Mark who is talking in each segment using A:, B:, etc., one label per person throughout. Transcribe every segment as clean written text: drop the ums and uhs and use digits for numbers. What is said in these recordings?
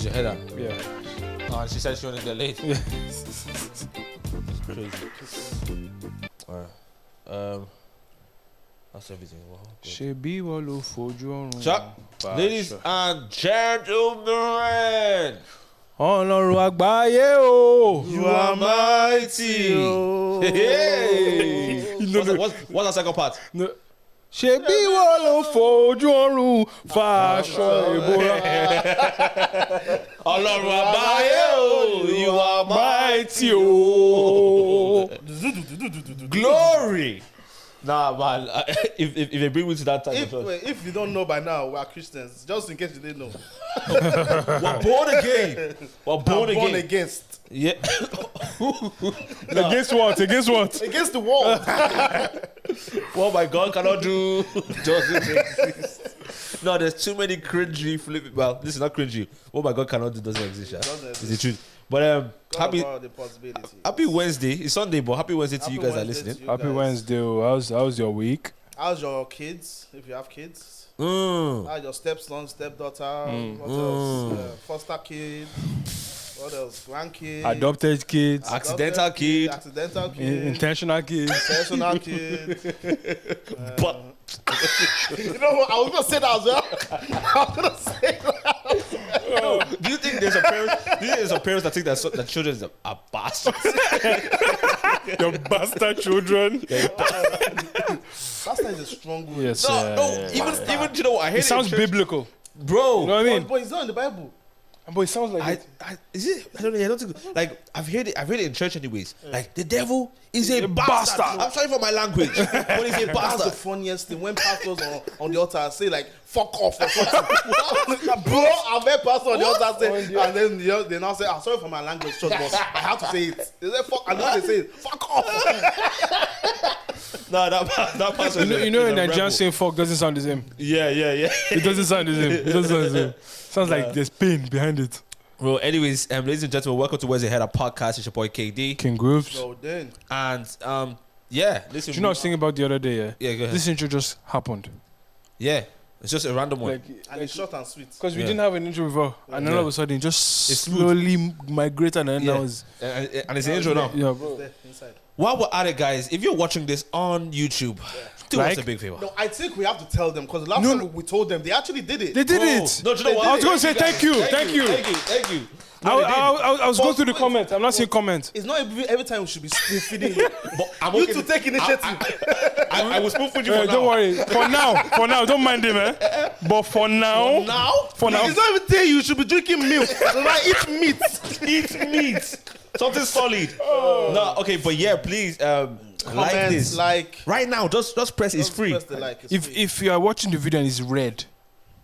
A: Is your header?
B: Yeah.
A: Oh, and she said she wanted to get late.
B: Yeah.
A: Crazy. Alright. That's everything. Wow, good.
B: Ṣebí wọ́n ló fojú ọ̀run.
A: Shut. Ladies and gentlemen,
B: Ọlọ́run àgbáyé o.
A: you are mighty. Hey. What's the second part?
B: No. Ṣebí wọ́n ló fojú ọ̀run fàṣọ ìbora.
A: Ọlọ́run àgbáyé o, you are mighty o. Glory. Nah, man. If they bring me to that time,
C: If you don't know by now, we are Christians. Just in case you didn't know.
A: we're born again. We're born
C: Born
A: again.
C: against.
A: Yeah.
B: Against what? Against what?
C: Against the world.
A: What my God cannot do doesn't exist. No, there's too many cringy flipping. Well, this is not cringy. What my God cannot do doesn't exist. Yeah? It's the truth. But happy
C: the possibility.
A: Happy Wednesday. It's Sunday, but happy Wednesday to you guys that are listening.
B: Happy Wednesday. How's your week?
C: How's your kids? If you have kids.
A: Mm.
C: How's your stepson, stepdaughter? What else? Foster kid. What else? Grandkid.
B: Adopted kids.
A: Accidental kid.
C: Accidental kid.
B: Intentional kids.
C: Intentional kid.
A: But
C: You know what? I was gonna say that as well. I was gonna say that.
A: do you think there's a parents that think that their children are bastards?
B: Your bastard children.
C: Bastard is a strong word.
B: Yes.
A: No, even you know what? I hate
B: It sounds
A: in church.
B: biblical.
A: Bro.
B: You know what I mean?
C: But it's not in the Bible.
B: But it sounds like it.
A: Is it? I don't know. I don't think. Like I've heard it in church, anyways. Like the devil is a bastard. I'm sorry for my language, but he's a
C: That's the
A: bastard.
C: funniest thing when pastors on the altar say like "fuck off" or something. Bro, I've heard pastors on the altar say, and then they now say, "I'm sorry for my language, church, but I have to say it." They say "fuck," and then they say "fuck off."
A: No, that pastor.
B: You know, in Nigerian saying "fuck" doesn't sound the same.
A: Yeah.
B: It doesn't sound the same. It doesn't sound the same. Sounds like there's pain behind it.
A: Well, anyways, ladies and gentlemen, welcome to Where's the Head, a podcast. It's your boy KD.
B: King Grooves.
C: So then,
A: And yeah, listen.
B: Do you know what I was thinking about the other day? Yeah.
A: Yeah, go ahead.
B: This intro just happened.
A: Yeah, it's just a random one.
C: and it's short and sweet.
B: Because we
A: Yeah.
B: didn't have an intro before, and then all of a sudden, it just
A: It's smooth.
B: slowly migrated, and then
A: Yeah.
B: that was
A: And it's the intro now.
B: yeah, bro.
C: It's there inside.
A: While we're at it, guys, if you're watching this on YouTube, do us
B: Like?
A: a big favor.
C: No, I think we have to tell them because the last time we told them, they actually did it.
B: They did
A: Oh,
B: it.
A: No, do you know what?
B: I was going to say thank you.
A: Thank you.
B: I was going through the comments. I'm not seeing comments.
C: It's not every time we should be spoon feeding you.
A: But I'm
C: You
A: okay.
C: to take initiative.
A: I will spoon feed you for now.
B: Don't worry. For now, don't mind him, eh? But for now,
C: It's not even tell you should be drinking milk. So like eat meat.
A: Eat meat. Something solid. No, okay, but yeah, please like this.
C: Like
A: Right now, just press it's free.
C: press the like. It's free.
B: if you are watching the video and it's red,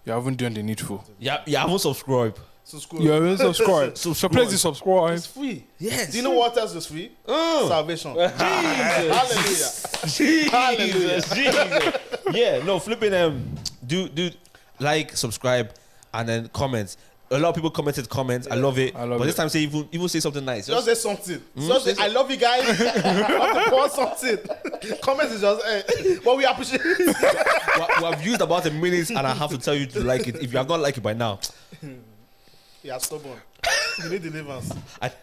B: you haven't done the needful.
A: Yeah, I won't subscribe.
C: Subscribe.
B: You haven't subscribed. So please subscribe.
C: It's free.
A: Yes.
C: Do you know what else is free? Salvation. Hallelujah.
A: Jesus. Yeah, no, flipping do like, subscribe, and then comment. A lot of people commented comments. I love it. But this time, say even say something nice.
C: Just say something. Just say, I love you guys. I want to pour something. Comment is just, but we appreciate it.
A: we have used about a minute, and I have to tell you to like it. If you have not liked it by now,
C: You are stubborn. You need deliverance.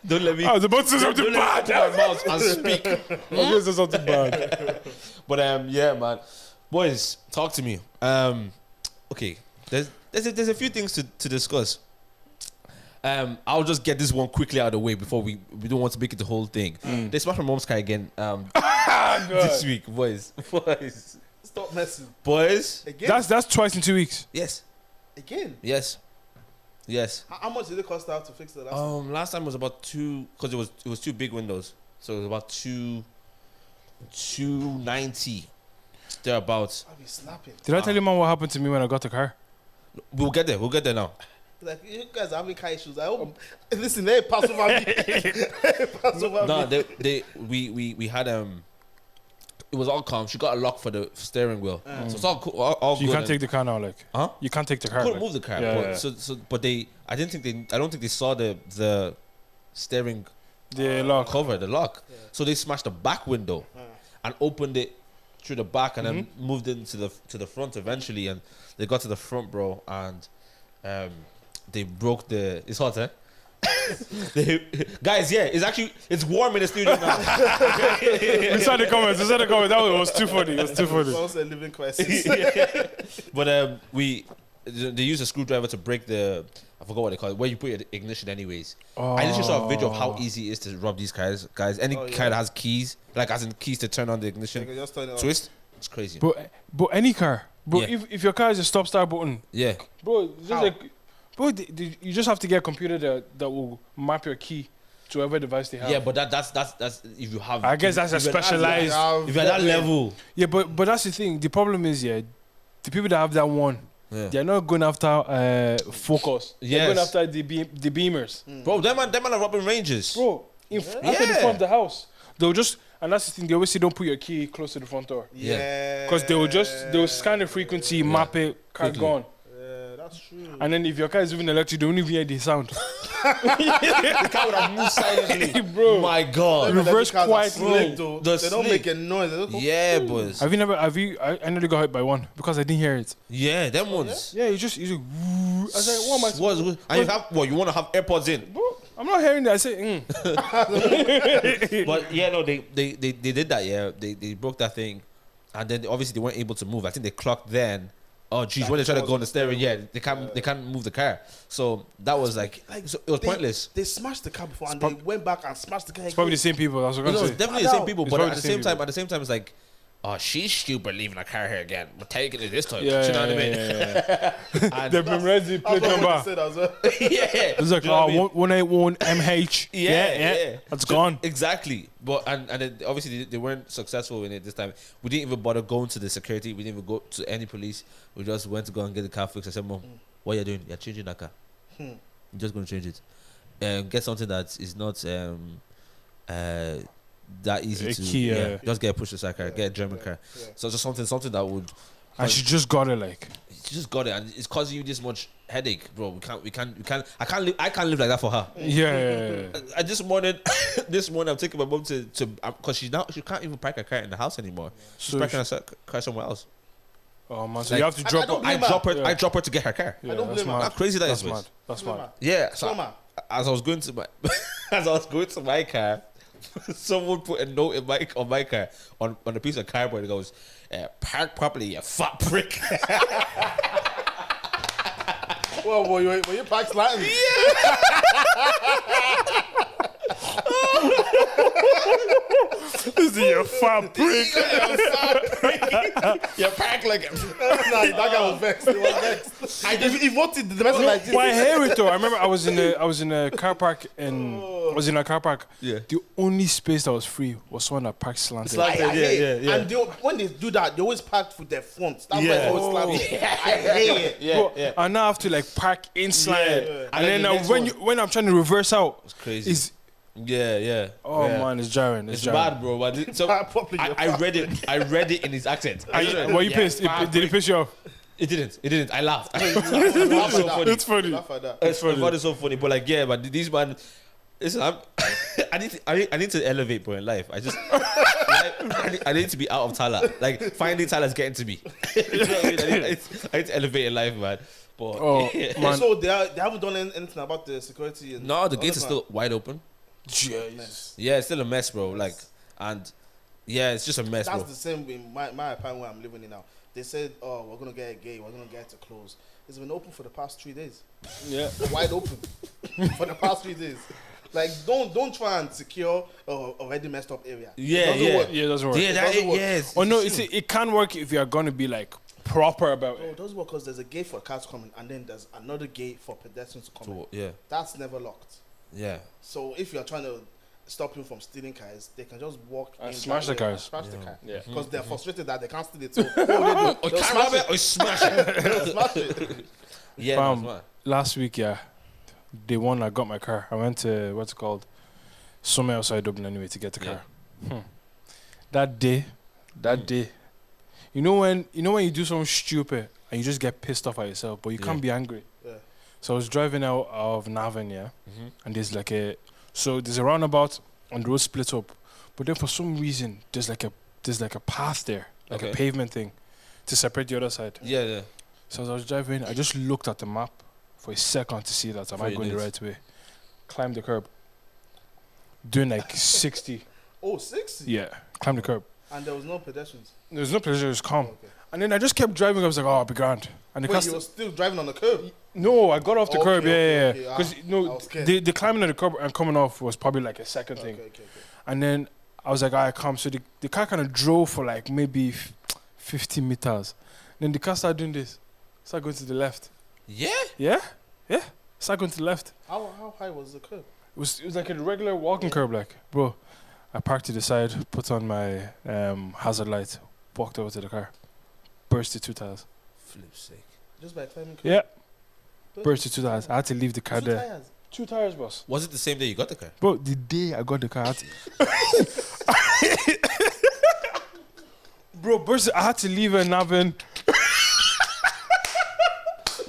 A: Don't let me.
B: I was about to say something
A: Don't let me
B: bad.
A: open my mouth and speak.
B: I was going to say something bad.
A: But yeah, man, boys, talk to me. Okay, there's a few things to discuss. I'll just get this one quickly out of the way before we don't want to make it the whole thing. They smashed my mom's car again this week, boys.
C: Stop messing.
A: Boys.
C: Again?
B: That's twice in 2 weeks.
A: Yes.
C: Again?
A: Yes.
C: How much did it cost out to fix the last one?
A: Last time was about 2, because it was 2 big windows, so it was about 290 thereabouts.
C: I'll be snapping.
B: Did I tell you, man, what happened to me when I got the car?
A: We'll get there now.
C: Like, you guys are having car issues. I hope. Listen, they pass over me. Pass over
A: No,
C: me.
A: we had it was all calm. She got a lock for the steering wheel, so it's all cool, all
B: So you
A: good.
B: can't take the car now, like.
A: Huh?
B: You can't take the car.
A: Couldn't
B: like.
A: move the car,
B: Yeah,
A: but
B: yeah.
A: but I don't think they saw the steering
B: The lock.
A: cover, the lock. Yeah. So they smashed the back window and opened it through the back, and then moved it to the front eventually, and they got to the front, bro, and they broke the. It's hot, eh? Guys, yeah, it's warm in the studio now.
B: We saw the comments. That was too funny. It was too funny.
C: It's also a living crisis.
A: But they use a screwdriver to break the. I forgot what they call it. Where you put your ignition, anyways. I just saw a video of how easy it is to rob these cars. Guys, any car that has keys, like as in keys to turn on the ignition,
C: You can just turn it on.
A: twist. It's crazy.
B: But any car, bro.
A: Yeah.
B: If your car is a stop start button,
A: Yeah.
B: bro, it's just
C: How?
B: like, bro, you just have to get a computer that will map your key to whatever device they have.
A: Yeah, but that's if you have.
B: I guess that's a
A: if you're at-
B: specialized.
A: If you're at that level,
B: Yeah, but that's the thing. The problem is, the people that have that one,
A: yeah.
B: they're not going after Focus. They're going
A: Yes.
B: after the Beamers.
A: Bro, them man are robbing ranges.
B: Bro, after the
A: Yeah.
B: front of the house, they'll just, and that's the thing, they always say don't put your key close to the front door.
C: Yeah.
B: Because they'll scan the frequency, map it, car
A: Quickly.
B: gone.
C: Yeah, that's true.
B: And then if your car is even electric, they don't even hear the sound.
A: The car would have moved silently.
B: Bro.
A: My God.
C: Them
B: reverse
C: electric cars are
B: quietly.
C: slick, though.
A: The
C: They don't
A: slick.
C: make a noise. They don't
A: Yeah, boys.
B: I nearly got hit by one because I didn't hear it.
A: Yeah, them ones.
B: Yeah, you just, I was like, what am I
A: What? And you have what? You want to have AirPods in?
B: Bro, I'm not hearing that. I say,
A: But yeah, no, they did that. Yeah, they broke that thing, and then obviously they weren't able to move. I think they clocked then. Oh geez, when they try to go on the steering, yeah, they can't move the car. So that was like so it was pointless.
C: They smashed the car before and they went back and smashed the car.
B: It's probably the same people. That's what I
A: You
B: was
A: know,
B: going
A: it's
B: to say.
A: definitely the same people,
B: It's
A: but
B: probably
A: at the
B: the same
A: same time, it's like, oh, she's stupid leaving a car here again. We're taking it this time.
B: Yeah,
A: you know what I mean?
B: yeah. They've memorized the plate number.
C: As well.
A: Yeah,
B: It's like,
A: Do you know what I mean?
B: 181 MH.
A: Yeah.
B: That's gone.
A: Exactly. But and then obviously they weren't successful in it this time. We didn't even bother going to the security. We didn't even go to any police. We just went to go and get the car fixed. I said, Mom, what are you doing? You're changing that car. You're just going to change it. Get something that is not that easy
B: A
A: to
B: Kia.
A: just get a push to start car, get a German car. So just something that would.
B: And she just got it like.
A: She just got it, and it's causing you this much headache, bro. We can't. I can't live like that for her.
B: Yeah.
A: I this morning I'm taking my mom to because she can't even park her car in the house anymore. She's
B: So
A: parking her car somewhere else.
B: Oh man, so
A: Like,
B: you have to drop
C: don't
B: her.
C: blame her.
A: I drop her to get her car.
B: Yeah,
C: I don't
B: that's
C: blame her.
B: mad.
A: How crazy that
B: That's
A: is,
B: mad. That's mad.
A: Yeah. So
C: Summer.
A: as I was going to my car, someone put a note in on my car on a piece of cardboard. It goes, "Park properly, you fat prick."
C: Well, were you parked slightly?
B: This is your fat prick.
A: You park like
C: That guy was vexed. He was vexed. He voted the message like this.
B: But I hear it though. I remember I was in a car park
A: Yeah.
B: The only space that was free was one that parked slanted.
C: I hate it.
A: yeah.
C: And when they do that, they always park with their front. That's why
A: Yeah.
C: it's always slapping. I hate it.
B: Bro, I now have to like park inside,
A: Yeah.
B: and then
A: the next
B: when I'm trying to reverse out,
A: It's crazy.
B: it's
A: Yeah.
B: man, it's jarring.
A: It's bad, bro. But so
C: Park properly, you're
A: I
C: fat.
A: read it in his accent.
B: Were you pissed? Did it piss you off?
A: It didn't. I laughed.
C: Laugh
A: so
C: at
A: funny.
C: that.
B: It's funny.
C: Laugh at that.
A: It's funny. It's so funny. But like, yeah, but these man. Listen, I need to elevate, bro, in life. I need to be out of Tala. Like finding Tala is getting to me. You know what I mean? I need to elevate in life, man. But
B: Man.
C: So they haven't done anything about the security. And
A: no, the
C: all
A: gates
C: that,
A: are still wide open.
B: Jeez.
A: Yeah, it's still a mess, bro. Like, and yeah, it's just a mess,
C: That's
A: bro.
C: the same in my apartment where I'm living in now. They said, "Oh, we're gonna get a gate. We're gonna get it to close." It's been open for the past 3 days.
B: Yeah.
C: Wide open for the past 3 days. Like, don't try and secure already messed up area.
A: Yeah,
C: Doesn't
A: yeah.
C: work.
B: Yeah, it doesn't work.
A: Yeah,
C: doesn't work.
A: yes.
B: Oh no, it can work if you're gonna be like proper about
C: No,
B: it.
C: it doesn't work because there's a gate for cars coming and then there's another gate for pedestrians to come in.
A: Yeah,
C: That's never locked.
A: yeah.
C: So if you're trying to stop people from stealing cars, they can just walk
B: And
C: in
B: smash
C: that
B: the
C: way
B: cars.
C: and Smash the car.
B: Yeah.
C: Because they're frustrated that they can't steal it. So what will they do?
A: Or
C: They'll
A: can't
C: smash
A: rob it or smash it.
C: They'll smash it.
A: Yeah,
B: Fam,
A: that's mad.
B: last week, day one I got my car. I went to what's it called, somewhere outside Dublin anyway to get the car. That day, you know when you do something stupid and you just get pissed off at yourself, but you can't be angry.
C: Yeah.
B: So I was driving out of Navan, and there's a roundabout and the road splits up, but then for some reason there's like a path there, like a
A: Okay.
B: pavement thing, to separate the other side.
A: Yeah.
B: So as I was driving, I just looked at the map for a second to see that am I
A: Very
B: going the
A: nice.
B: right way. Climb the curb. Doing like 60.
C: Oh, 60?
B: Yeah, climb the curb.
C: And there was no pedestrians.
B: There was no pleasure, it was calm.
C: Okay.
B: And then I just kept driving. I was like, oh, I'll be grand. And the
C: Wait,
B: car
C: you were still driving on the curb?
B: no, I got off the
C: Okay,
B: curb.
C: okay,
B: Yeah.
C: okay.
B: Because
C: I
B: no,
C: was scared.
B: the climbing on the curb and coming off was probably like a second thing.
C: Okay.
B: And then I was like, all right, calm. So the car kind of drove for like maybe 50 meters. Then the car started doing this. Started going to the left.
A: Yeah.
B: Yeah. Started going to the left.
C: How high was the curb?
B: It was like a regular walking curb, like, bro. I parked to the side, put on my hazard light, walked over to the car, bursted 2 tires.
A: Flip's sake.
C: Just by climbing curb?
B: Yeah, bursted 2 tires. I had to leave the car
C: 2
B: there.
C: tires?
B: 2 tires, boss.
A: Was it the same day you got the car?
B: Bro, the day I got the car, I had to bro, bursted. I had to leave a Navan.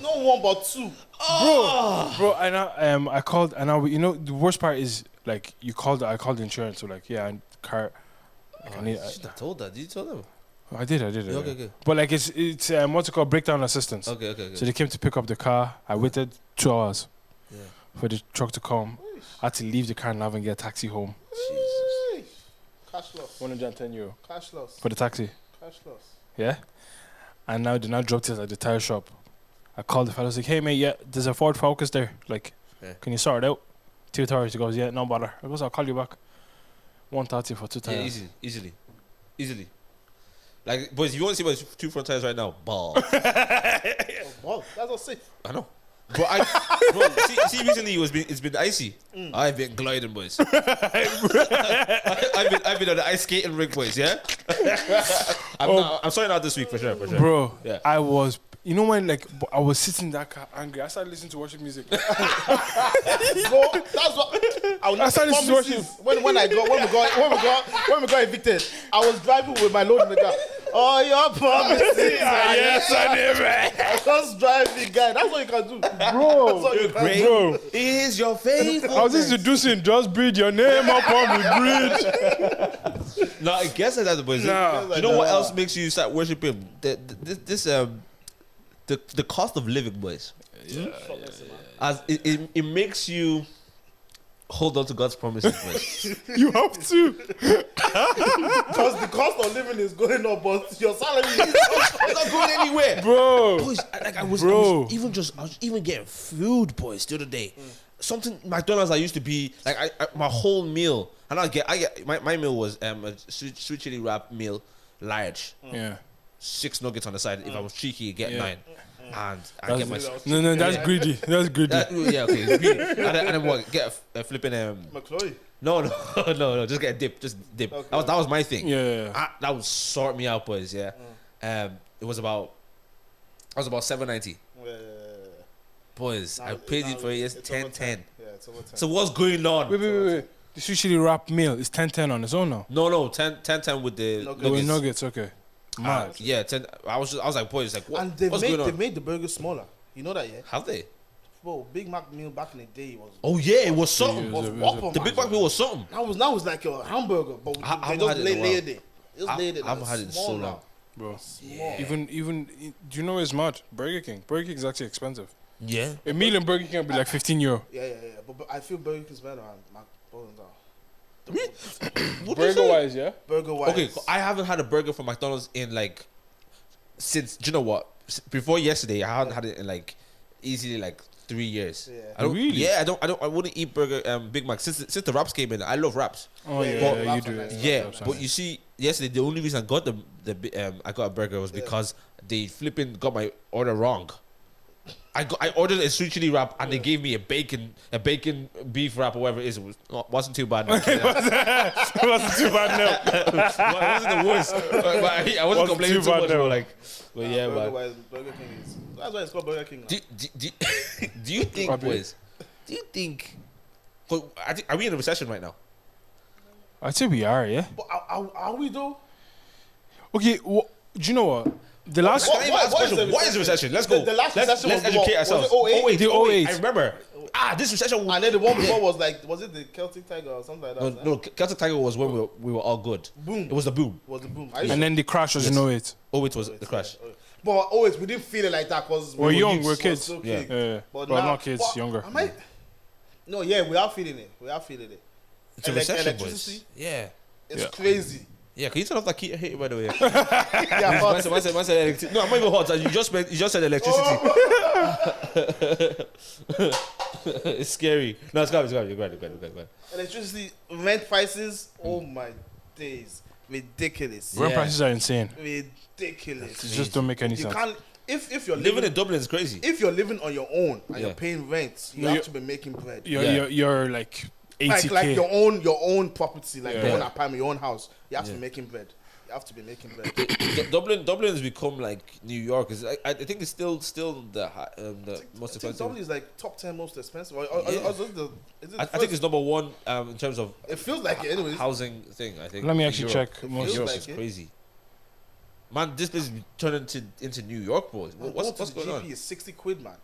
C: No one but 2.
B: Bro, and I called, and you know, the worst part is, like, I called the insurance, so, like, yeah, and car. Like,
A: You should have told that. Did you tell them?
B: I did.
A: Okay.
B: But, like, it's what's it called? Breakdown assistance.
A: Okay.
B: So they came to pick up the car. I waited 2 hours
A: Yeah.
B: for the truck to come. I had to leave the car now and get a taxi home.
A: Jesus.
C: Cash loss.
B: €110
C: Cash loss.
B: for the taxi.
C: Cash loss.
B: Yeah. And now they dropped it at the tire shop. I called the fellow. I was like, hey mate, yeah, there's a Ford Focus there. Like,
A: Yeah.
B: can you sort it out? 2 tires. He goes, yeah, no bother. I goes, I'll call you back. 130 for 2
A: Yeah,
B: tires.
A: easily. Like, boys, if you want to see my 2 front tires right now, ball.
C: Oh, wow, that's not safe.
A: I know. Bro, see, recently it's been icy. I've been gliding, boys. I've been on the ice skating rink, boys. Yeah. I'm sorting out this week for sure.
B: Bro,
A: Yeah.
B: I was, you know when, like, I was sitting in that car angry. I started listening to worship music.
C: Bro, that's what
B: I started
C: promises. When we got evicted, I was driving with my load in the car. Oh, your promises.
B: Yes, I did, man.
C: I just driving, guy. That's what you can do,
B: Bro,
C: That's what you can
A: great.
C: do.
B: bro.
A: Is your faithful?
B: I was introducing Just Breathe Your Name Up on the Bridge.
A: No, I guess that's the boys.
B: Nah.
A: You know what else makes you start worshiping? The cost of living, boys. As it makes you hold on to God's promises, boys.
B: You have to.
C: Because the cost of living is going up, but your salary is
A: It's not going anywhere,
B: Bro.
A: boys. I was even getting food, boys, the other day. Something McDonald's I used to be like my whole meal, and I get my meal was a sweet chili wrap meal, large,
B: Yeah.
A: 6 nuggets on the side. If I was cheeky, get
B: Yeah.
A: 9, and I get my
B: No, that's greedy. That's greedy.
A: yeah, okay, really. and then what? Get a flipping
C: McCloy.
A: no, just get a dip, just dip.
C: Okay.
A: That was my thing.
B: Yeah.
A: That would sort me out, boys. Yeah, it was about $7.90. Boys, I paid it for it. It's 10.10.
C: Yeah, it's over 10.
A: So what's going on?
B: Wait. The sushi wrap meal is 10-10 on its own now.
A: No, 10.10 with the
C: Nuggets.
B: With
A: nuggets.
B: nuggets, okay. Mad.
A: Yeah, 10. I was like, boys, like what?
C: And they
A: what's going on?
C: made the burger smaller. You know that, yeah?
A: Have they?
C: Bro, Big Mac meal back in the day was
A: Oh yeah, it was something.
B: Yeah,
C: was
B: it was
C: Whopper,
A: The
C: man.
A: Big Mac meal was something.
C: Now it's like a hamburger, but
A: I
C: they
A: haven't
C: just
A: had it in a
C: layered
A: while.
C: it. Just layered it.
A: I haven't had it in so long.
B: Bro.
C: Small.
B: Even do you know it's mad? Burger King is actually expensive.
A: Yeah.
B: A meal in Burger King will be like €15.
C: Yeah. But I feel Burger King's better on McDonald's now.
A: What did you
B: Burger
A: say?
B: wise, yeah.
C: Burger wise.
A: Okay, I haven't had a burger from McDonald's in like since. Do you know what? Before yesterday, I hadn't had it in like easily like 3 years.
C: Yeah.
A: I don't,
B: Really?
A: Yeah, I wouldn't eat burger Big Mac since the wraps came in. I love wraps.
B: Oh
C: Yeah,
B: yeah,
C: yeah,
B: you
C: yeah.
B: do it.
A: Yeah, but you see, yesterday the only reason I got I got a burger was because they flipping got my order wrong. I ordered a sweet chili wrap and they gave me a bacon beef wrap or whatever it is. Wasn't too bad.
B: It wasn't too bad now.
A: Well, it wasn't the worst. But I wasn't complaining too much. But like, but yeah,
C: Burger
A: man.
C: wise, Burger King is. That's why it's called Burger King. Now.
A: Do you think,
B: Robbie.
A: boys? Do you think? Well, are we in a recession right now?
B: I'd say we are, yeah.
C: But are we though?
B: Okay, do you know what? The last
A: Can I even ask a
C: what is
A: question?
C: the
A: What is a recession? Let's go.
C: The last
A: let's
C: recession was
A: educate
C: what?
A: ourselves.
C: Was it 08?
B: The 08.
A: I remember. This recession.
C: And then the one before was like, was it the Celtic Tiger or something like that?
A: No, Celtic Tiger was when we were all good.
C: Boom.
A: It was the boom.
C: Was the boom.
B: and then the crash was
A: Yes.
B: in 08.
A: Oh, it was the crash.
C: But always we didn't feel it like that because
B: We're young,
C: youths,
B: we're kids.
C: so
A: Yeah.
C: kids. But
B: Well,
C: now,
B: not kids, younger.
C: No, yeah, we are feeling it.
A: It's a recession,
C: electricity,
A: boys. Yeah.
C: it's
B: Yeah.
C: crazy.
A: Yeah, can you turn off that heat, by the way?
C: Yeah,
A: Man
C: but
A: said electricity. No, I'm not even hot. You just said electricity. It's scary. No, it's good. You're good.
C: electricity rent prices. Oh my days, ridiculous.
B: Rent
A: Yeah.
B: prices are insane.
C: Ridiculous.
B: It just don't make any
C: You
B: sense.
C: can't if you're
A: Living
C: living
A: in Dublin is crazy.
C: if you're living on your own and
A: Yeah.
C: you're paying rent, you
B: No,
C: have
B: you-
C: to be making bread.
B: You're like 80k.
C: Like your own property, like
B: Yeah.
C: your own apartment, your own house. You have to
A: Yeah.
C: be making bread. You have to be making bread.
A: Dublin has become like New York. I think it's still the most
C: I think
A: expensive.
C: Dublin is like top 10 most expensive.
A: Yeah.
C: Is it
A: I think it's number one in terms of
C: it feels like it anyways.
A: housing thing. I think.
B: Let me
A: in
B: actually
A: Europe.
B: check.
C: It
B: Most
C: feels
A: Europe
C: like
A: is
C: it.
A: crazy. Man, this place is turning into New York, boys. What's going on?
C: GP is 60 quid, man.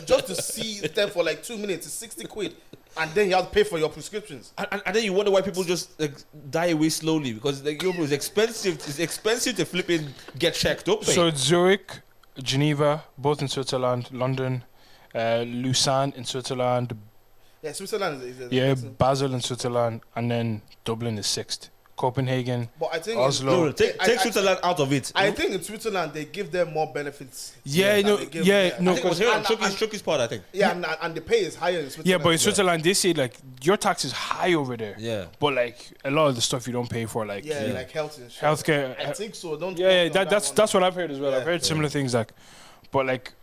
C: Just to see them for like 2 minutes is 60 quid. And then you have to pay for your prescriptions.
A: And then you wonder why people just like die away slowly because like it's expensive. It's expensive to flip in get checked up.
B: So it's Zurich, Geneva, both in Switzerland, London, Lausanne in Switzerland,
C: Yeah, Switzerland is
B: yeah, Basel in Switzerland, and then Dublin is 6th. Copenhagen.
C: But I think
B: Oslo.
A: No, take Switzerland out of it.
C: I think in Switzerland they give them more benefits.
B: Yeah,
C: than
B: no,
C: they give-
B: yeah, no,
A: I think it was here on
C: and-
A: Chucky's part. I think.
C: Yeah, and the pay is higher in Switzerland.
B: Yeah, but in Switzerland they say like your tax is high over there.
A: Yeah.
B: But like a lot of the stuff you don't pay for, like
C: Yeah, like health insurance.
B: healthcare.
C: I think so. Don't.
B: Yeah,
C: quote me on
B: that's
C: one.
B: what I've heard as well.
C: Yeah.
B: I've heard similar things like, but like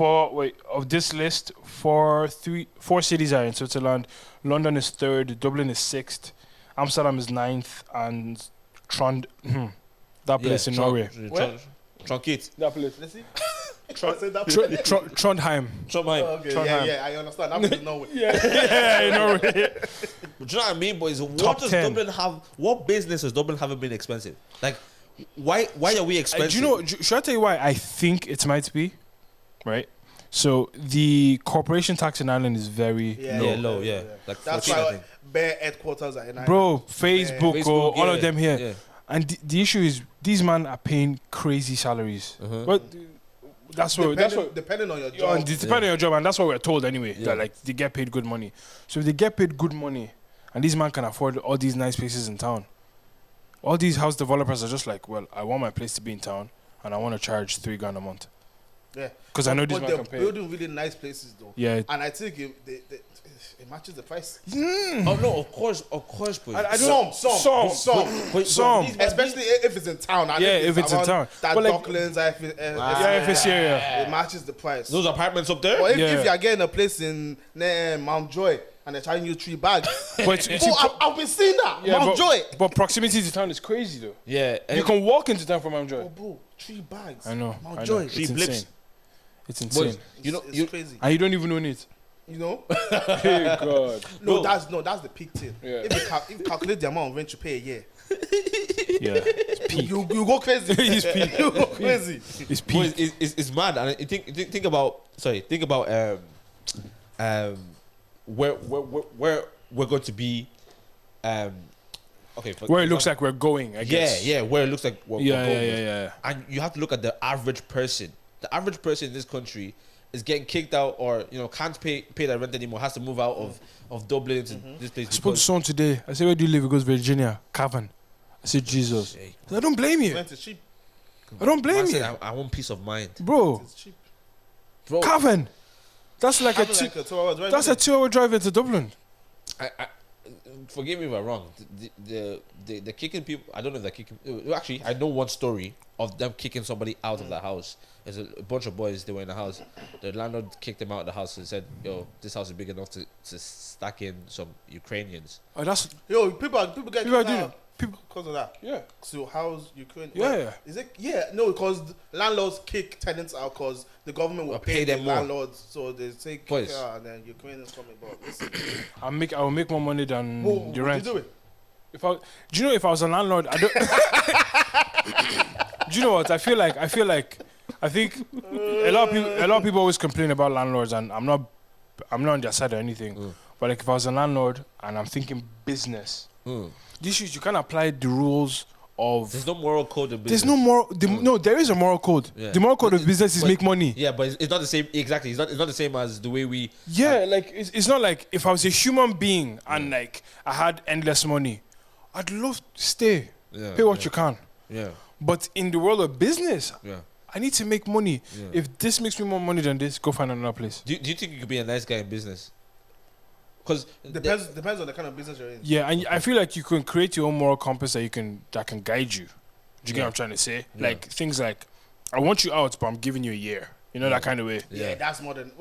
B: of this list, four cities are in Switzerland. London is 3rd, Dublin is 6th, Amsterdam is 9th, and that place in Norway.
C: Where?
A: Truncate.
B: That place.
C: Let's see. I said that.
B: Trondheim.
A: Trondheim.
C: Oh, okay,
B: Trondheim.
C: yeah, I understand. That is Norway.
B: Yeah, in Norway.
A: Do you know what I mean, boys? What
B: Top
A: does
B: 10.
A: Dublin have? What business has Dublin haven't been expensive? Like, why are we expensive?
B: Do you know? Should I tell you why I think it might be? Right. So the corporation tax in Ireland is very
C: Yeah,
A: Yeah,
B: low.
A: low, yeah. Like
C: That's
A: 14, I
C: why
A: think.
C: bare headquarters are in Ireland.
B: Bro, Facebook,
A: Facebook,
B: all
A: yeah,
B: of them here.
A: yeah.
B: And the issue is these men are paying crazy salaries.
A: Uh-huh.
B: But that's what
C: Depending on your
B: yeah,
C: job.
B: and depending on your job, and that's what we're told anyway.
A: Yeah.
B: That like they get paid good money. So if they get paid good money, and these men can afford all these nice places in town, all these house developers are just like, well, I want my place to be in town, and I want to charge $3,000 a month
C: Yeah.
B: because I know these
C: But
B: men
C: they're
B: can pay.
C: building really nice places though.
B: Yeah.
C: And I think it matches the price.
A: Oh no, of course, boys.
B: I don't-
C: Some.
A: But
B: Some.
C: Especially if it's in town. And
B: Yeah, if it's in
C: around
B: town.
C: That
B: But like-
C: Docklands,
B: Yeah, if it's here, yeah.
C: it matches the price.
A: those apartments up there.
C: But
B: Yeah.
C: if you're getting a place in Mount Joy and they're charging you 3 bags,
B: But it's
C: I've been seeing that. Mount Joy.
B: But proximity to town is crazy though.
A: Yeah,
B: You can walk into town from Mount Joy.
C: Oh, bro, 3 bags.
B: I know.
C: Mount
B: I know.
C: Joy.
B: It's
A: Three blips.
B: insane. It's insane.
A: Boys, you know,
C: It's crazy.
B: And you don't even own it.
C: You know?
B: Hey God.
C: No,
A: Bro.
C: that's the peak thing.
B: Yeah.
C: If you calculate the amount of rent you pay a year,
B: Yeah. It's peak.
C: you go crazy.
B: It's peak.
C: You go crazy.
B: It's
A: boys,
B: peak.
A: it's mad. And I think about where we're going to be. Okay.
B: Where it looks like we're going, I guess.
A: Yeah, where it looks like we're
B: Yeah,
A: going.
B: yeah.
A: And you have to look at the average person. The average person in this country is getting kicked out, or can't pay their rent anymore. Has to move out of Dublin into this place.
B: I spoke to someone today. I said, where do you live? He goes, Virginia, Cavan. I said, Jesus.
A: Hey,
B: I don't blame you.
C: Rent is cheap.
B: I don't blame
A: man
B: you.
A: said, I want peace of mind,
B: Bro,
C: It's cheap.
A: bro.
B: Cavan. That's like
C: Having like a 2-hour drive.
B: that's a 2-hour drive into Dublin.
A: I forgive me if I'm wrong. The kicking people. I don't know if they're kicking. Actually, I know one story of them kicking somebody out of the house. There's a bunch of boys. They were in the house. The landlord kicked them out of the house and said, "Yo, this house is big enough to stack in some Ukrainians."
B: Oh, that's
C: Yo, people get
B: people are
C: kicked
B: doing
C: out
B: it. People,
C: because of that.
B: yeah.
C: So how's Ukraine?
B: Yeah.
C: Well, is it? Yeah, no, because landlords kick tenants out because the government will
A: Pay
C: pay
A: them
C: the
A: more.
C: landlords, so they take
A: Boys.
C: care, and then Ukrainians coming. But listen,
B: I will make more money than
C: would
B: the
C: you
B: rent.
C: do it?
B: Do you know if I was a landlord, I don't. Do you know what I feel like? I think a lot of people always complain about landlords, and I'm not on their side or anything. But like if I was a landlord and I'm thinking business, the issue is you can't apply the rules of.
A: There's no moral code in
B: There's
A: business.
B: no moral. No, there is a moral code.
A: Yeah.
B: The moral code
A: But
B: of business is
A: but-
B: make money.
A: Yeah, but it's not the same. Exactly. It's not the same as the way we.
B: Yeah, like it's not like if I was a human being and like I had endless money, I'd love to stay,
A: Yeah,
B: pay what
A: yeah.
B: you can.
A: Yeah.
B: But in the world of business,
A: Yeah.
B: I need to make money.
A: Yeah.
B: If this makes me more money than this, go find another place.
A: Do you think you could be a nice guy in business? Because
C: Depends on the kind of business you're in.
B: Yeah, and I feel like you can create your own moral compass that can guide you. Do you get
A: Yeah.
B: what I'm trying to say?
A: Yeah.
B: Like things like, I want you out, but I'm giving you a year. You know, that kind of way.
C: Yeah, that's more than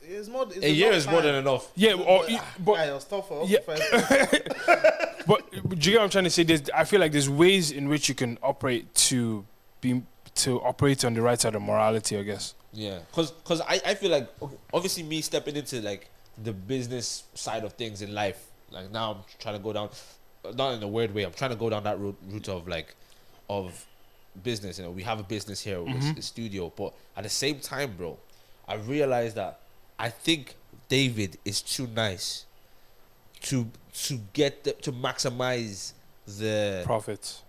C: it's more. It's
A: a year
C: enough
A: is more
C: time.
A: than enough.
B: Yeah, but
C: yeah, it was tough for us
B: Yeah.
C: to find-
B: But do you get what I'm trying to say? I feel like there's ways in which you can operate to operate on the right side of morality, I guess.
A: Yeah, because I feel like, okay, obviously me stepping into like the business side of things in life, like now I'm trying to go down, not in a weird way, I'm trying to go down that route of like of business. You know, we have a business here with a studio, but at the same time, bro, I realized that I think David is too nice to get to maximize the
B: Profits.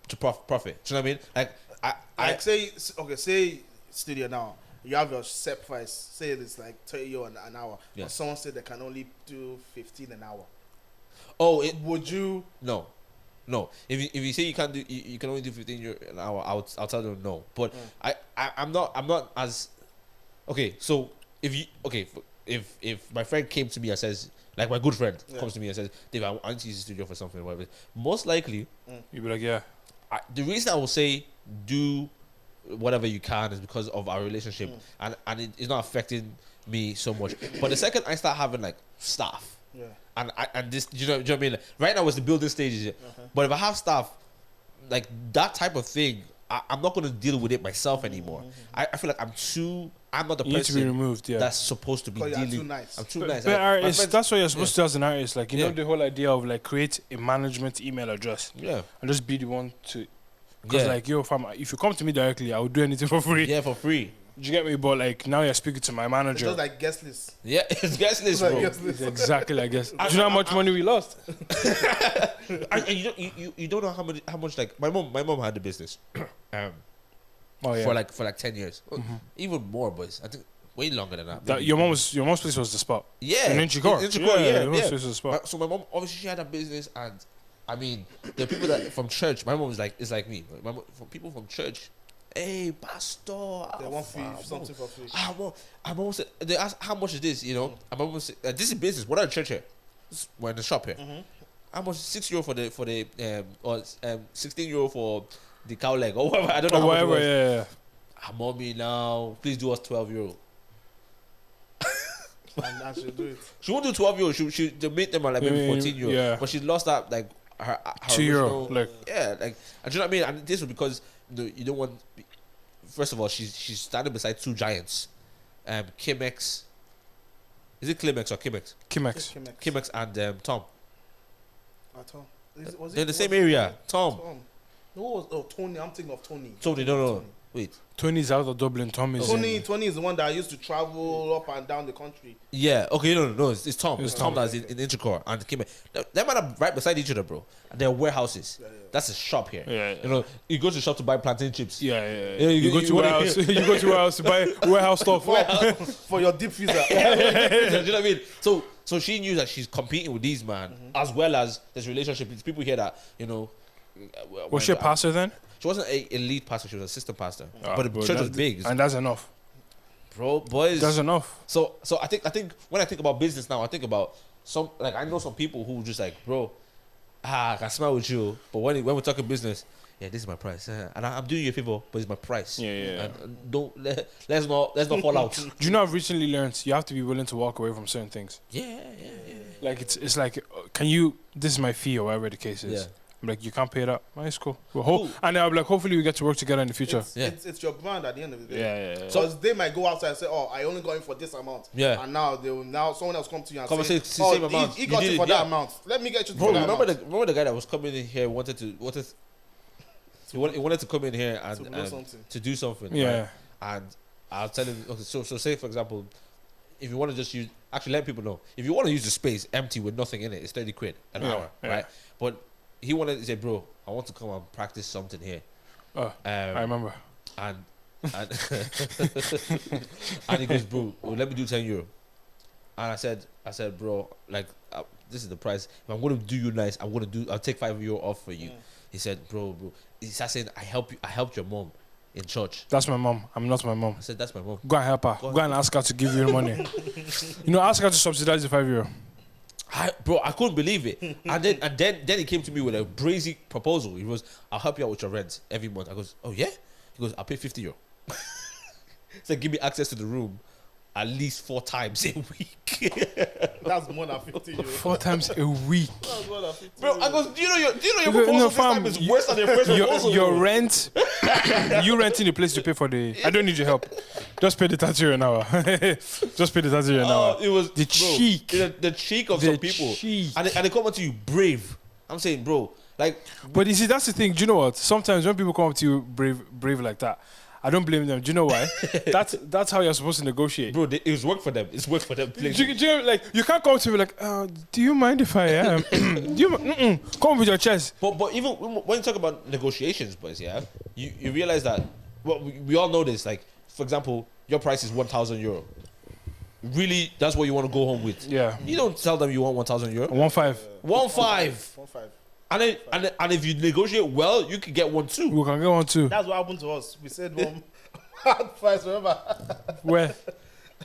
A: profit. Do you know what I mean? Like I
C: Like say studio now, you have your set price. Say it's like 30 euro an hour.
A: Yeah.
C: But someone said they can only do 15 an hour. Would you?
A: No. If you say you can't do, you can only do 15 euro an hour, I'll tell them no. But I'm not as okay. So if my friend came to me and says, like my good friend comes to me and says, Dave, I need to use the studio for something, whatever. Most likely,
B: You'd be like, yeah.
A: the reason I will say do whatever you can is because of our relationship, and it's not affecting me so much. But the second I start having like staff.
C: Yeah.
A: And this, do you know what I mean? Like, right now it's the building stages, but if I have staff, like that type of thing, I'm not gonna deal with it myself anymore. I feel like I'm not the
B: You need to be
A: person
B: removed, yeah.
A: that's supposed to be
C: Because you're
A: dealing.
C: too nice.
A: I'm too
B: But
A: nice.
B: but
A: My
B: artists,
A: friends-
B: that's what you're supposed to do as an artist. Like, you know
A: Yeah.
B: the whole idea of like create a management email address
A: yeah,
B: and just be the one to. Because
A: Yeah.
B: like, yo, if you come to me directly, I will do anything for free.
A: yeah, for free.
B: Do you get me? But like now you're speaking to my
C: It's
B: manager.
C: just like guest list.
A: Yeah, it's guest list,
C: It's like
A: bro.
C: guest list.
B: It's exactly, I guess. Do you know how much money we lost?
A: And you don't know how much like my mom had the business,
B: Oh yeah.
A: for like 10 years, even more, boys. I think way longer than that.
B: That, your mom's place was the spot.
A: Yeah,
B: In Inchicore.
A: yeah,
B: Your mom's place was the spot.
A: So my mom obviously she had a business, and I mean the people that from church. My mom is like me. My mom, from people from church. Hey, pastor.
C: They want something for free.
A: I'm almost. They ask how much is this? You know, I'm almost. This is business. We're not in church here. We're in the shop here. How much? €6 for the or 16 euro for the cow leg or whatever. I don't know.
B: Or
A: how much it
B: whatever,
A: was.
B: yeah.
A: Mommy, now please do us 12 euro.
C: And she'll do it.
A: She won't do 12 euro. She they made them at like maybe 14 euro.
B: Yeah.
A: But she lost that like her
B: €2,
A: original-
B: like.
A: yeah, like, and do you know what I mean? And this was because you don't want. First of all, she's standing beside two giants, Kimex. Is it Climex or Kimex?
B: Kimex.
A: Kimex and Tom.
C: At all. Was
A: They're in the
C: was
A: same
C: it
A: area. Tom.
C: Who was Tony? I'm thinking of Tony.
A: Tony, no. Wait.
B: Tony's out of Dublin. Tom is in.
C: Tony is the one that used to travel up and down the country.
A: Yeah. Okay. No. It's Tom. It's Tom
B: Tom.
A: that's in Inchicore and Kimex. They might have right beside each other, bro. And they're warehouses. That's a shop here.
B: Yeah.
A: You know, you go to the shop to buy plantain chips.
B: Yeah.
A: Yeah,
B: You go
A: you
B: to
A: wanna-
B: warehouse. You go to warehouse to buy warehouse stuff.
C: For your deep freezer.
A: Do you know what I mean? So she knew that she's competing with these man, as well as there's relationship. There's people here that you know.
B: Was she a pastor then?
A: She wasn't a lead pastor. She was assistant pastor.
B: Ah,
A: But the church was big,
B: and that's enough.
A: bro. Boys.
B: That's enough.
A: So I think when I think about business now, I think about some like I know some people who just like, bro, I can smile with you, but when we're talking business, yeah, this is my price, and I'm doing you a favor, but it's my price.
B: Yeah.
A: And don't let's not fall out.
B: Do you know I've recently learned you have to be willing to walk away from certain things.
A: Yeah.
B: Like it's like, can you? This is my fee or whatever the case is.
A: Yeah.
B: I'm like, you can't pay that. Oh, it's cool. And I'm like, hopefully we get to work together in the future.
C: It's your brand at the end of the day.
B: Yeah.
C: So they might go outside and say, "Oh, I only got in for this amount."
A: Yeah.
C: And now someone else come to you and
A: Come and
C: say,
A: say,
C: "Oh,
A: same amount.
C: he
A: You
C: got
A: did
C: it
A: it,
C: for
A: yeah.
C: that amount. Let me get you
A: Bro,
C: for that
A: remember
C: amount."
A: the guy that was coming in here wanted he wanted to come in here
C: To blow
A: and
C: something.
A: to do something.
B: Yeah.
A: Right? And I'll tell him. Okay, so say for example, if you want to just use, actually let people know, if you want to use the space empty with nothing in it, it's 30 quid an hour,
B: yeah.
A: right? But he wanted to say, bro, I want to come and practice something here.
B: Oh, I remember.
A: And and, and he goes, bro, well, let me do €10. And I said, bro, like this is the price. If I'm gonna do you nice, I'll take €5 off for you. He said, bro, he started saying, I helped your mom in church.
B: That's my mom. I'm not my mom.
A: I said, that's my mom.
B: Go and help her. Go and ask her to give you the money. Ask her to subsidize the €5.
A: Bro, I couldn't believe it. And then he came to me with a brazy proposal. He goes, I'll help you out with your rent every month. I goes, oh yeah? He goes, I'll pay €50. He said, give me access to the room at least 4 times a week.
C: That's more than 50 euros.
B: 4 times a week.
C: That's more than 50
A: Bro, I
C: euros.
A: goes, do you know your proposal this time is worse than your first proposal?
B: Your rent, you renting the place to pay for the. I don't need your help. Just pay the €30 an hour. Just pay the €30 an hour.
A: It was
B: the cheek.
A: The cheek of some people.
B: Cheek.
A: And they come up to you brave. I'm saying, bro, like.
B: But you see, that's the thing. Do you know what? Sometimes when people come up to you brave like that, I don't blame them. Do you know why? that's how you're supposed to negotiate.
A: Bro, it was work for them. It's work for them.
B: Do you like, you can't come to me like, do you mind if I come with your chest.
A: But even when you talk about negotiations, boys, yeah, you realize that, well, we all know this. Like, for example, your price is €1,000. Really, that's what you want to go home with.
B: Yeah.
A: You don't tell them you want €1,000.
B: 1.5.
A: 1.5.
C: 1.5.
A: And if you negotiate well, you can get one too.
B: We can get one too.
C: That's what happened to us. We said one hard price, remember?
B: Where?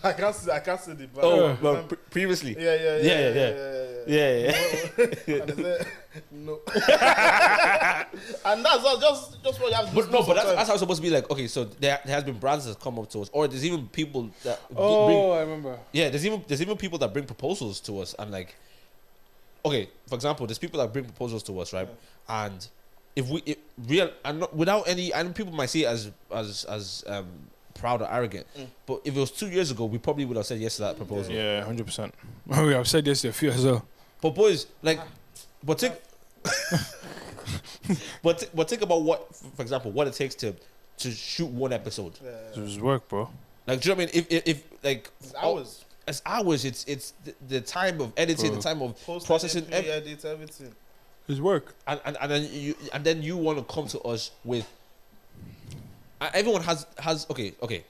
C: I can't see the brand.
A: Oh, well, previously.
C: Yeah. And they said, no. And that's all, just what you have to do.
A: But that's how it's supposed to be. Like, okay, so there has been brands that come up to us, or there's even people that
B: I remember.
A: Yeah, there's even people that bring proposals to us, and like, okay, for example, there's people that bring proposals to us, right? Yeah. And if without any, and people might see it as proud or arrogant, but if it was 2 years ago, we probably would have said yes to that proposal.
B: Yeah, 100%. We have said yes to a few as well.
A: But boys, like, but think about what, for example, what it takes to shoot one episode.
B: It's work, bro.
A: Like, do you know what I mean? If like
C: it's hours.
A: It's hours. It's the time of editing,
B: Bro.
A: the time of
C: Post
A: processing,
C: edit everything.
B: It's work.
A: And then you want to come to us with. Everyone has okay.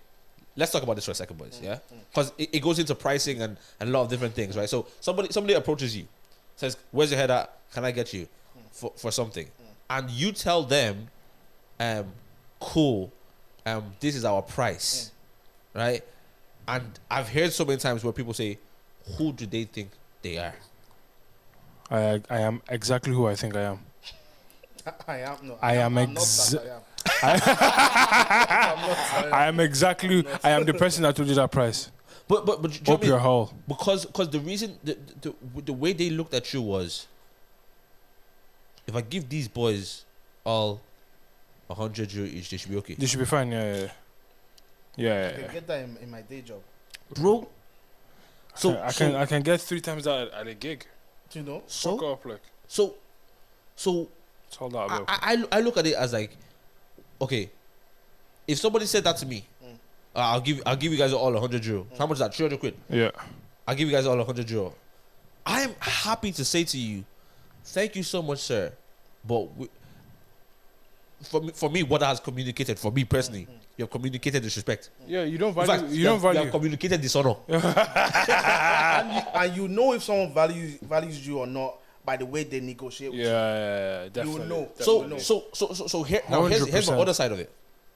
A: Let's talk about this for a second, boys. Yeah, because it goes into pricing and a lot of different things, right? So somebody approaches you, says, "Where's your head at? Can I get you for something?" And you tell them, "Cool, this is our price," right? And I've heard so many times where people say, "Who do they think they are?"
B: I am exactly who I think I am.
C: I am
B: I am exactly. I am the person that told you that price.
A: But
B: Up your hole.
A: Because the reason the way they looked at you was, if I give these boys all €100 each, they should be okay.
B: They should be fine. Yeah.
C: I can get that in my day job,
A: bro. So
B: I can get 3 times that at a gig.
C: Do you know?
B: Fuck up, like.
A: So
B: it's all that about.
A: I look at it as like, okay, if somebody said that to me, I'll give you guys all €100. How much is that? 300 quid.
B: Yeah.
A: I'll give you guys all €100. I'm happy to say to you, thank you so much, sir. But for me, what has communicated for me personally, you have communicated disrespect.
B: Yeah, you don't value.
A: In fact,
B: you don't value.
A: You have communicated dishonor.
C: and you know if someone values you or not by the way they negotiate with you.
B: Yeah, definitely.
C: You will know.
A: So here's the other side of it.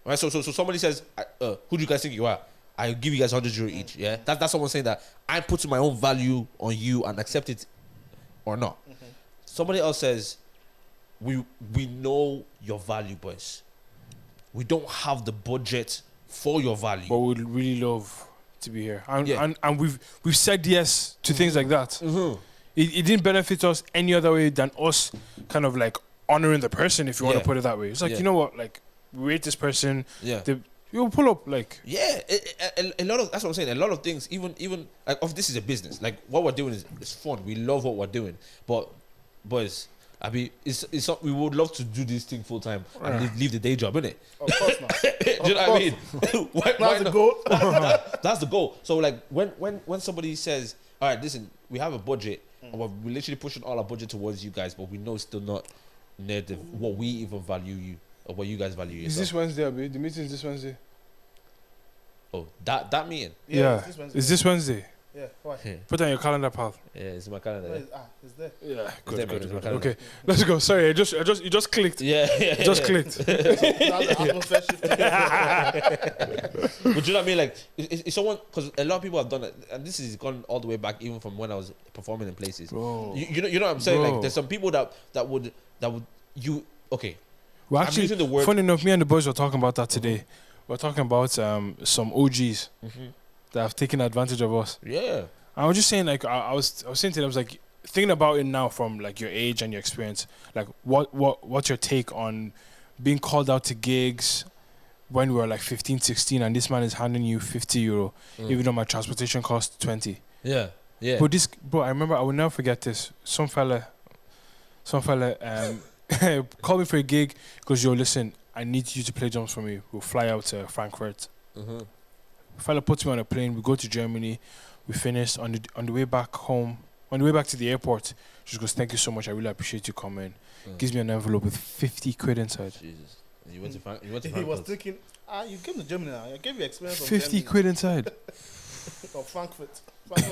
A: Right? So somebody says, who do you guys think you are? I give you guys €100 each. Yeah, that's someone saying that I'm putting my own value on you and accept it or not. Somebody else says, we know your value, boys. We don't have the budget for your value,
B: but we'd really love to be here. And we've said yes to things like that. It didn't benefit us any other way than us kind of like honoring the person, if you want to put it that way. It's like, you know what, like, we rate this person. Yeah. You'll pull up, like.
A: Yeah, a lot of, that's what I'm saying. A lot of things, even like, this is a business. Like, what we're doing is fun. We love what we're doing. But, boys, I mean, we would love to do this thing full time and leave the day job, innit?
C: Of course not.
A: Do you know what I mean?
C: That's the goal.
A: That's the goal. So, like, when somebody says, all right, listen, we have a budget, and we're literally pushing all our budget towards you guys, but we know it's still not narrative, what we even value you, or what you guys value
B: Is
A: yourself.
B: this Wednesday, Abi? The meeting is this Wednesday.
A: Oh, that meeting.
B: Yeah.
C: It's this Wednesday.
B: Is this Wednesday?
C: Yeah. Why?
A: Yeah,
B: Put it on your calendar, pal.
A: it's in my calendar.
C: Where is, it's there.
B: Yeah.
A: there,
B: Good,
A: man,
B: good,
A: it's my
B: good.
A: calendar.
B: Okay, let's go. Sorry, it just clicked.
A: Yeah,
B: It just clicked.
C: That's the atmosphere shift.
A: But you know what I mean? Like, it's someone, because a lot of people have done it, and this has gone all the way back, even from when I was performing in places.
B: Bro.
A: You know what I'm saying?
B: Bro.
A: Like, there's some people that would you okay.
B: Well,
A: I'm
B: actually,
A: using the word.
B: funny enough, me and the boys were talking about that today. We're talking about some OGs that have taken advantage of us.
A: Yeah.
B: I was just saying, like, I was saying to them, I was like, thinking about it now from like your age and your experience. Like, what's your take on being called out to gigs when we were like 15, 16, and this man is handing you €50, even though my transportation cost 20.
A: Yeah. Yeah.
B: But this, bro, I remember, I will never forget this. Some fella called me for a gig because, yo, listen, I need you to play drums for me. We'll fly out to Frankfurt. Fella puts me on a plane. We go to Germany. We finished on the way back home. On the way back to the airport, just goes, thank you so much. I really appreciate you coming. Gives me an envelope with 50 quid inside.
A: Jesus. You went to Frankfurt.
C: He was thinking, you came to Germany now. I gave you experience of
B: 50
C: Germany.
B: quid inside.
C: Of Frankfurt.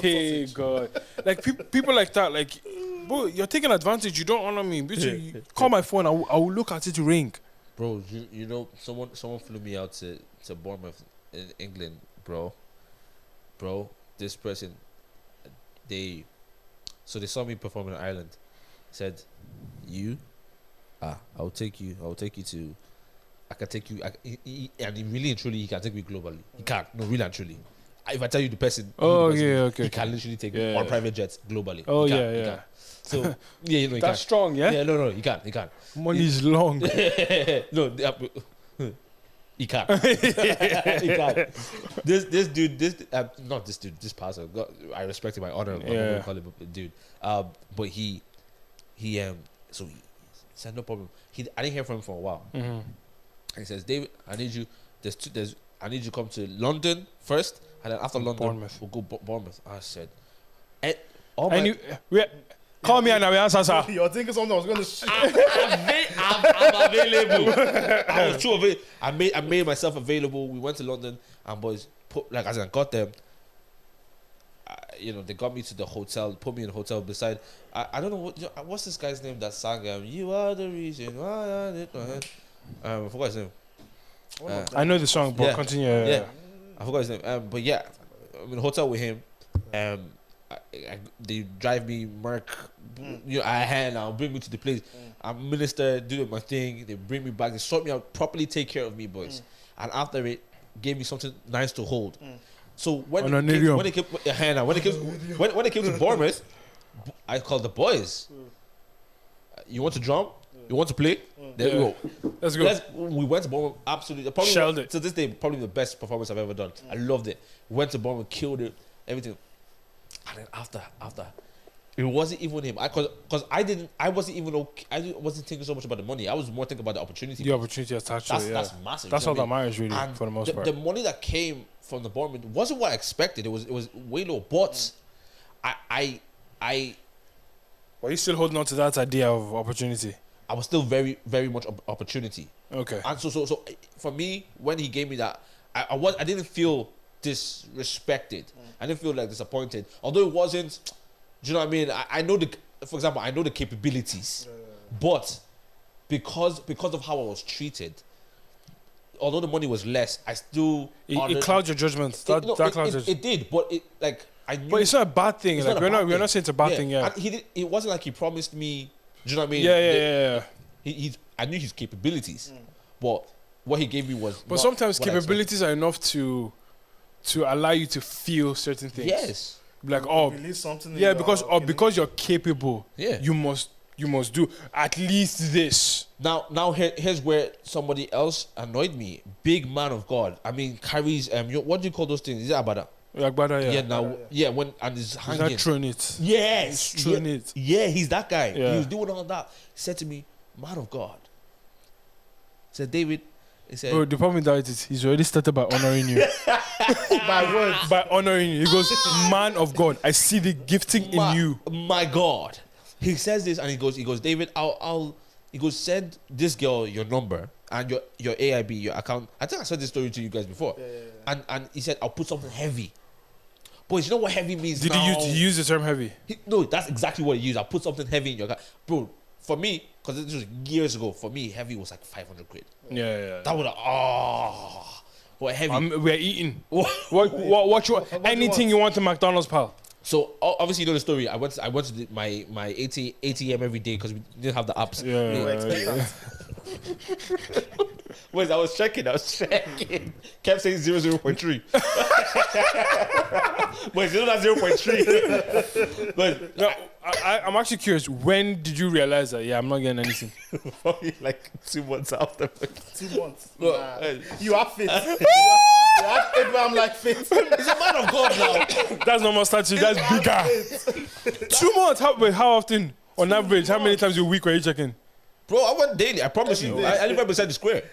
B: Hey,
C: sausage.
B: God. Like, people like that, like, bro, you're taking advantage. You don't honor me. Bitch, you call my phone. I will look at it ring.
A: Bro, you know, someone flew me out to Bournemouth in England, bro. This person, they saw me perform in Ireland. Said, I'll take you to, I can take you, and really and truly, he can take me globally. He can't, no, really and truly. If I tell you the person,
B: Oh,
A: the person,
B: yeah, okay.
A: he can literally take me
B: Yeah,
A: on
B: yeah.
A: private jets globally.
B: Oh,
A: He can't,
B: yeah,
A: he
B: yeah.
A: can't. So, yeah, you know, he
B: That's
A: can't.
B: strong, yeah?
A: Yeah, no, he can't.
B: Money's long.
A: No, he can't. He can't. This dude, not this dude, this pastor. God, I respect him, I honor him. I'm not
B: Yeah.
A: gonna call him a dude. But he said no problem. I didn't hear from him for a while.
B: Mm-hmm.
A: And he says, David, I need you. I need you to come to London first, and then after London,
B: Bournemouth.
A: we'll go Bournemouth. I said,
B: Call me and I will answer, sir.
C: You're thinking something I was going to shoot.
A: I'm available. I was too available. I made myself available. We went to London, and boys as I got them. They got me to the hotel, put me in a hotel beside. I don't know what's this guy's name that sang. You are the reason why I did my head. I forgot his name.
B: I know the song, but
A: yeah.
B: continue.
A: Yeah, I forgot his name. But yeah, I'm in a hotel with him. They drive me, Mark. I'll bring me to the place. I'm minister, doing my thing. They bring me back. They sort me out properly, take care of me, boys. And after it, gave me something nice to hold. So when it came to Bournemouth, I called the boys. You want to drum? You want to play? There we go.
B: Let's go.
A: We went to Bournemouth. Absolutely, probably
B: Shelled it.
A: to this day, probably the best performance I've ever done. I loved it. Went to Bournemouth, killed it, everything. And then after, it wasn't even him. Because I wasn't even okay. I wasn't thinking so much about the money. I was more thinking about the opportunity.
B: The opportunity attached to it, yeah.
A: That's massive.
B: That's
A: you
B: all
A: know
B: that
A: what I mean?
B: matters, really,
A: And
B: for the most part.
A: The money that came from the Bournemouth wasn't what I expected. It was way low. But I
B: Were you still holding on to that idea of opportunity?
A: I was still very, very much opportunity.
B: Okay.
A: And so for me, when he gave me that, I didn't feel disrespected. I didn't feel like disappointed. Although it wasn't, do you know what I mean? I know for example, I know the capabilities, but because of how I was treated, although the money was less, I still
B: It clouds your judgment.
A: It did, but I knew.
B: But it's not a bad thing.
A: It's
B: Like
A: not a
B: we're
A: bad
B: not
A: thing.
B: saying it's a bad thing. Yeah.
A: And it wasn't like he promised me. Do you know what I mean?
B: Yeah.
A: I knew his capabilities, but what he gave me was.
B: But
A: not
B: sometimes
A: what I
B: capabilities are enough to allow you to feel certain things.
A: Yes.
B: Like
C: Release something in
B: yeah,
C: your
B: because
C: kidney.
B: because you're capable.
A: Yeah.
B: You must do at least this.
A: Now here's where somebody else annoyed me. Big man of God. I mean, carries what do you call those things? Is it abada?
B: Like brother, yeah.
A: Yeah. Now, yeah. When and he's
B: He's
A: hanging.
B: not throwing it.
A: Yes.
B: He's throwing it.
A: Yeah, he's that guy.
B: Yeah.
A: He was doing all that. He said to me, "Man of God." He said, David. He said,
B: Bro, the problem with that is he's already started by honoring you.
C: By words.
B: By honoring you. He goes, man of God, I see the gifting in you.
A: My God. He says this and he goes, David, He goes, send this girl your number and your AIB, your account. I think I said this story to you guys before. And he said, I'll put something heavy. Boys, you know what heavy means
B: Did
A: now?
B: he use the term heavy?
A: No, that's exactly what he used. I'll put something heavy in your account. Bro, for me, because this was years ago, for me, heavy was like 500 quid.
B: Yeah.
A: That would what heavy?
B: We're eating. What you anything you want to McDonald's, pal?
A: So obviously you know the story. I went to my ATM every day because we didn't have the apps. Wait, I was checking. Kept saying 0.3. Wait, you know that 0.3? But
B: no, I'm actually curious. When did you realize that? Yeah, I'm not getting anything.
A: probably like 2 months after.
C: 2 months.
A: Nah.
C: You are fit. you have Abraham like fit.
A: He's a man of God now.
B: That's not my statue. That's bigger. 2 months. How often? On average, how many times a week were you checking?
A: Bro, I went daily. I promise you. I live right beside the square.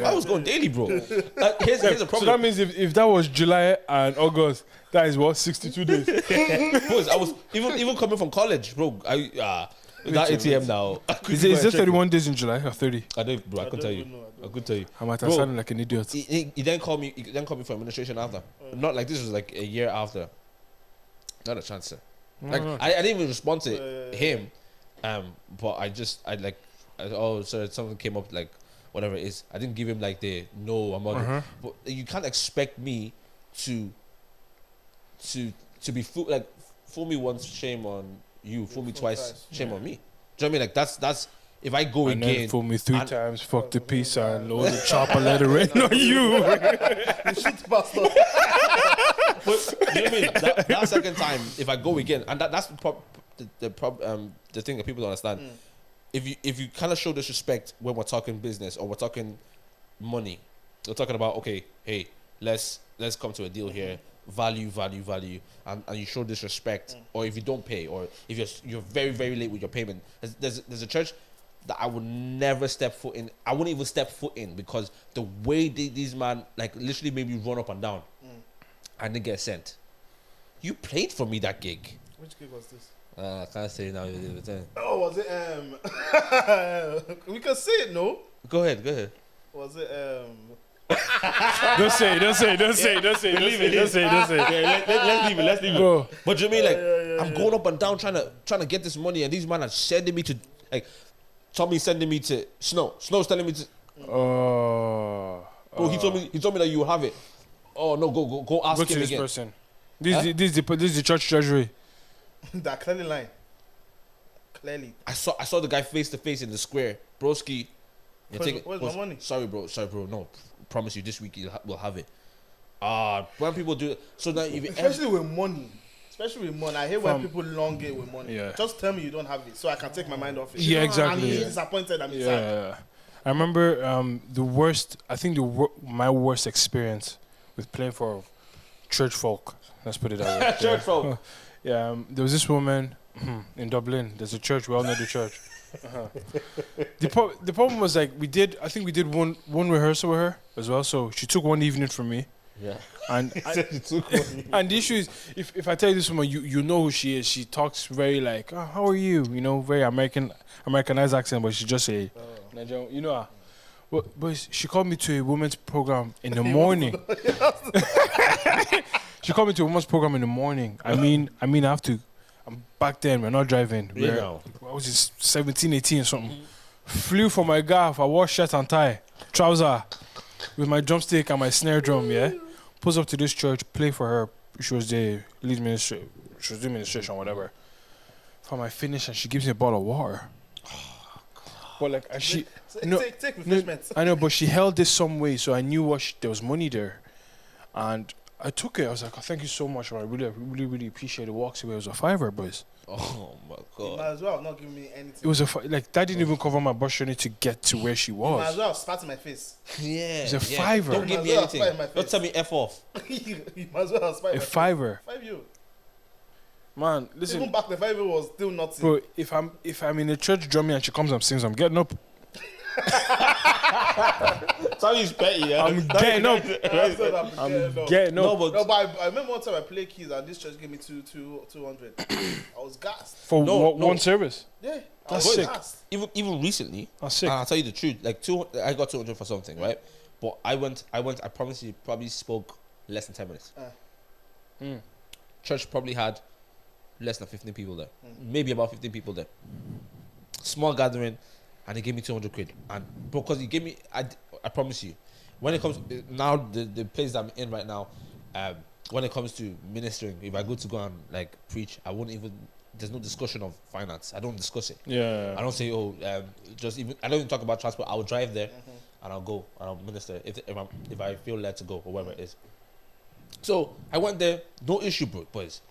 A: I was going daily, bro. Here's the problem.
B: So that means if that was July and August, that is what 62 days.
A: Boys, I was even coming from college, bro. That ATM now.
B: Is it 31 days in July or 30?
A: I don't, bro. I could tell you. I could tell you.
B: I might have sounded like an idiot.
A: He then called me. He then called me for administration after. Not like this was like a year after. Not a chance, sir. Like I didn't even respond to him. But I sir, something came up like whatever it is. I didn't give him like the no, I'm not. But you can't expect me to be fool me once, shame on you. Fool me twice, shame on me. Do you know what I mean? Like that's if I go
B: and
A: again.
B: Then fool me 3 times, fuck the pizza and load the chopper, let it rain on you.
C: You shoot bastard.
A: But you know what I mean? That second time, if I go again, and that's the thing that people don't understand. If you kind of show disrespect when we're talking business or we're talking money, we're talking about okay, hey, let's come to a deal here, value, and you show disrespect, or if you don't pay, or if you're very very late with your payment, there's a church that I would never step foot in. I wouldn't even step foot in because the way these man like literally made me run up and down. I didn't get sent. You played for me that gig.
C: Which gig was this?
A: I can't say now.
C: Oh, was it we can say it, no?
A: Go ahead.
C: Was it
B: Don't say it. Let's leave it. Bro.
A: But you mean like I'm going up and down trying to get this money, and these men are sending me to like Tommy's sending me to Snow's telling me to. Bro, he told me that you will have it. Oh no, go ask him
B: to this
A: again.
B: person. This is the church treasury.
C: That clearly line. Clearly.
A: I saw the guy face to face in the square, broski.
C: Where's my money?
A: Sorry, bro. No, promise you this week we'll have it. When people do so now,
C: especially with money. I hate when people long it with money.
B: Yeah.
C: Just tell me you don't have it so I can take my mind off it.
B: Yeah, exactly.
C: I'm disappointed. I'm sad.
B: Yeah. I remember the worst. I think my worst experience with playing for church folk. Let's put it that way.
A: church folk.
B: Yeah. There was this woman in Dublin. There's a church. We all know the church. The problem was like we did one rehearsal with her as well. So she took one evening from me.
A: Yeah.
B: And and the issue is if I tell you this woman, you know who she is. She talks very like, oh, how are you? You know, very Americanized accent, but she just say Nigerian, you know her. But she called me to a women's program in the morning. She called me to a women's program in the morning. I mean I have to. Back then we're not driving. I was just 17, 18 or something. Flew for my gaff. I wore shirt and tie, trouser, with my drumstick and my snare drum. Yeah, pulls up to this church, play for her. She was the lead minister. She was doing ministration, whatever. For my finish, and she gives me a bottle of water. But like, and she
C: take refreshments.
B: I know, but she held this some way, so I knew there was money there, and I took it. I was like, oh, thank you so much. I really appreciate it. Walks away. It was a $5, boys.
A: Oh my god.
C: You might as well not give me anything.
B: It was that didn't even cover my bus journey to get to where she was.
C: You might as well spat in my face.
A: Yeah.
B: It's a $5.
A: Don't give me anything. Don't tell me F off.
C: You might as well spat in my face.
B: $5.
C: €5.
B: Man, listen.
C: Even back the €5 was still nothing.
B: Bro, if I'm in the church drumming and she comes and sings, I'm getting up.
A: Sammy's petty, yeah.
B: I'm getting up.
C: I'm
B: Getting up.
A: No, but
C: No, but I remember one time I played keys and this church gave me 200. I was gassed.
B: For
A: No,
B: one service.
C: Yeah, I
B: That's
C: was
B: sick.
C: gassed.
A: even recently,
B: That's sick.
A: I'll tell you the truth. Like I got 200 for something, right? But I went. I promise you, probably spoke less than 10 minutes. Church probably had less than 15 people there, maybe about 15 people there. Small gathering, and he gave me 200 quid. And because he gave me, I promise you, when it comes now, the place that I'm in right now, when it comes to ministering, if I go to go and like preach, I wouldn't even. There's no discussion of finance. I don't discuss it.
B: Yeah.
A: I don't say, just even. I don't even talk about transport. I will drive there, and I'll go and I'll minister if I feel led to go or whatever it is. So I went there, no issue, boys.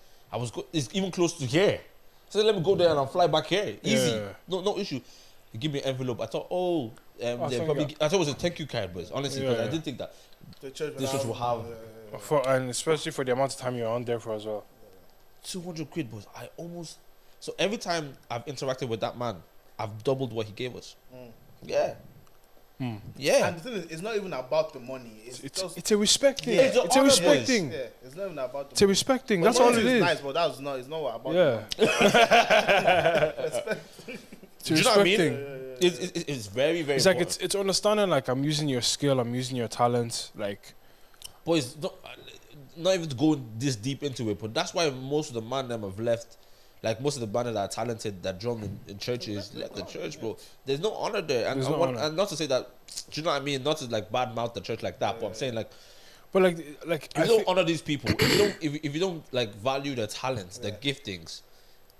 A: It's even close to here. So let me go there and I'll fly back here. Easy,
B: Yeah.
A: no issue. He give me an envelope. I thought, I thought it was a thank you card, boys. Honestly, because I didn't think that
C: The church
A: this church will have
B: And especially for the amount of time you're on there for as well.
A: 200 quid, boys. So every time I've interacted with that man, I've doubled what he gave us. Yeah. Yeah.
C: And the thing is, it's not even about the money.
B: It's a respect thing.
C: Yeah.
B: It's a respect thing.
C: Yeah, it's not even about the
B: It's a respect thing. That's
C: money.
B: all it
C: Money
B: is.
C: nice, but that's not. It's not what about.
B: Yeah. It's a
A: Do you know what I
B: respect
A: mean?
B: thing.
A: It's very, very
B: It's like
A: important.
B: it's understanding like I'm using your skill, I'm using your talent. Like
A: Boys, not even to go this deep into it, but that's why most of the man them have left. Like most of the band that are talented that drum in churches left the church, bro. There's no honor there, and,
B: There's no honor.
A: and not to say that. Do you know what I mean? Not to like bad mouth the church like that, but I'm saying like,
B: but like
A: if you don't honor these people, if you don't like value their talents, their giftings,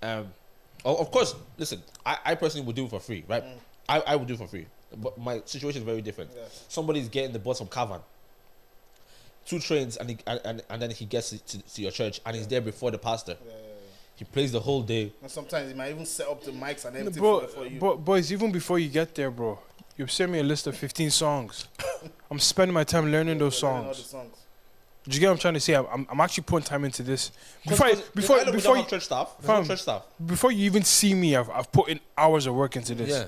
A: of course, listen, I personally would do it for free, right? I would do it for free, but my situation is very different. Somebody's getting the bus from Cavan, 2 trains, and then he gets to your church, and he's there before the pastor. He plays the whole day.
C: And sometimes he might even set up the mics and everything
B: bro,
C: for you.
B: boys, even before you get there, bro, you send me a list of 15 songs. I'm spending my time learning those
C: Learning all the
B: songs.
C: songs.
B: Do you get what I'm trying to say? I'm actually putting time into this.
A: Before
B: Before
A: we
B: you,
A: don't have church staff, there's no
B: fam,
A: church staff.
B: before you even see me, I've put in hours of work into this.
A: Yeah.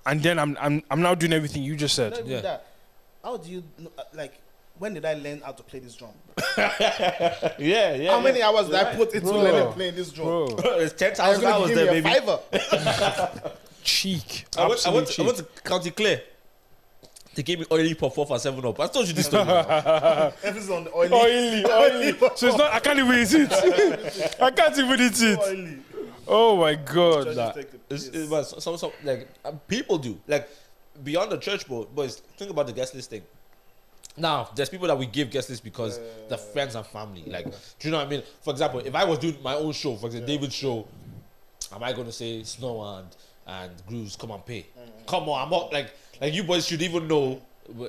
B: And then I'm now doing everything you just
C: Not
B: said.
C: even
A: Yeah.
C: that. How do you like? When did I learn how to play this drum?
A: Yeah.
C: How many hours did I put into
B: Bro.
C: learning playing this drum?
B: Bro,
A: It's 10,000
C: I was
A: hours
C: going to
A: there,
C: give me a
A: baby.
C: fiver.
B: cheek.
A: I
B: Absolute
A: went
B: cheek.
A: to County Clare. They gave me oily pop 4 for 7 up. I told you this story.
C: Everything's on the oily.
B: Oily. So it's not. I can't even eat it. I can't even eat it.
C: Oily.
B: Oh my god.
C: Just
B: Nah.
C: take the piss.
A: But some like people do like beyond the church, boys. Think about the guest list thing. Now, there's people that we give guest list because they're friends and family. Like, do you know what I mean? For example, if I was doing my own show, for example, David's show, am I going to say Snow and Grooves come and pay? Come on, I'm not like you boys should even know,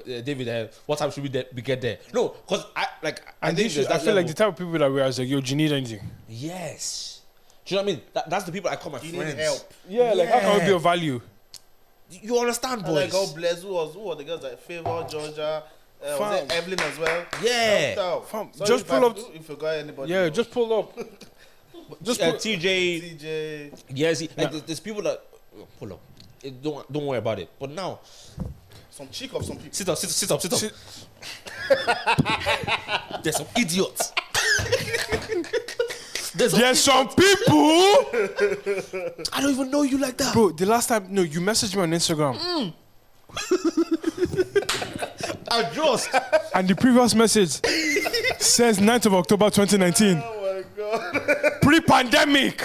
A: David. What time should we get there? No, because I think
B: And
A: there's
B: I
A: that
B: feel like
A: level.
B: the type of people that we are is like, yo, do you need anything?
A: Yes. Do you know what I mean? That's the people I call my
C: You
A: friends.
C: need help.
B: Yeah, like how can we be of value?
A: You understand,
C: And
A: boys?
C: like God bless. Who were the girls like Favor, Georgia? Was
B: Fam.
C: it Evelyn as well?
A: Yeah.
C: Helped out.
B: Fam,
C: Sorry
B: just
C: if
B: pull
C: I-
B: up.
C: If you got anybody.
B: Yeah, just pull up. Just pull.
A: TJ.
C: TJ.
A: Yes, there's people that pull up. Don't worry about it. But now,
C: Some cheek of some people.
A: sit up. There's some idiots.
B: There's some people.
A: I don't even know you like that.
B: Bro, the last time, you messaged me on Instagram.
A: I just.
B: And the previous message says 9th of October 2019.
C: Oh my god.
B: Pre-pandemic.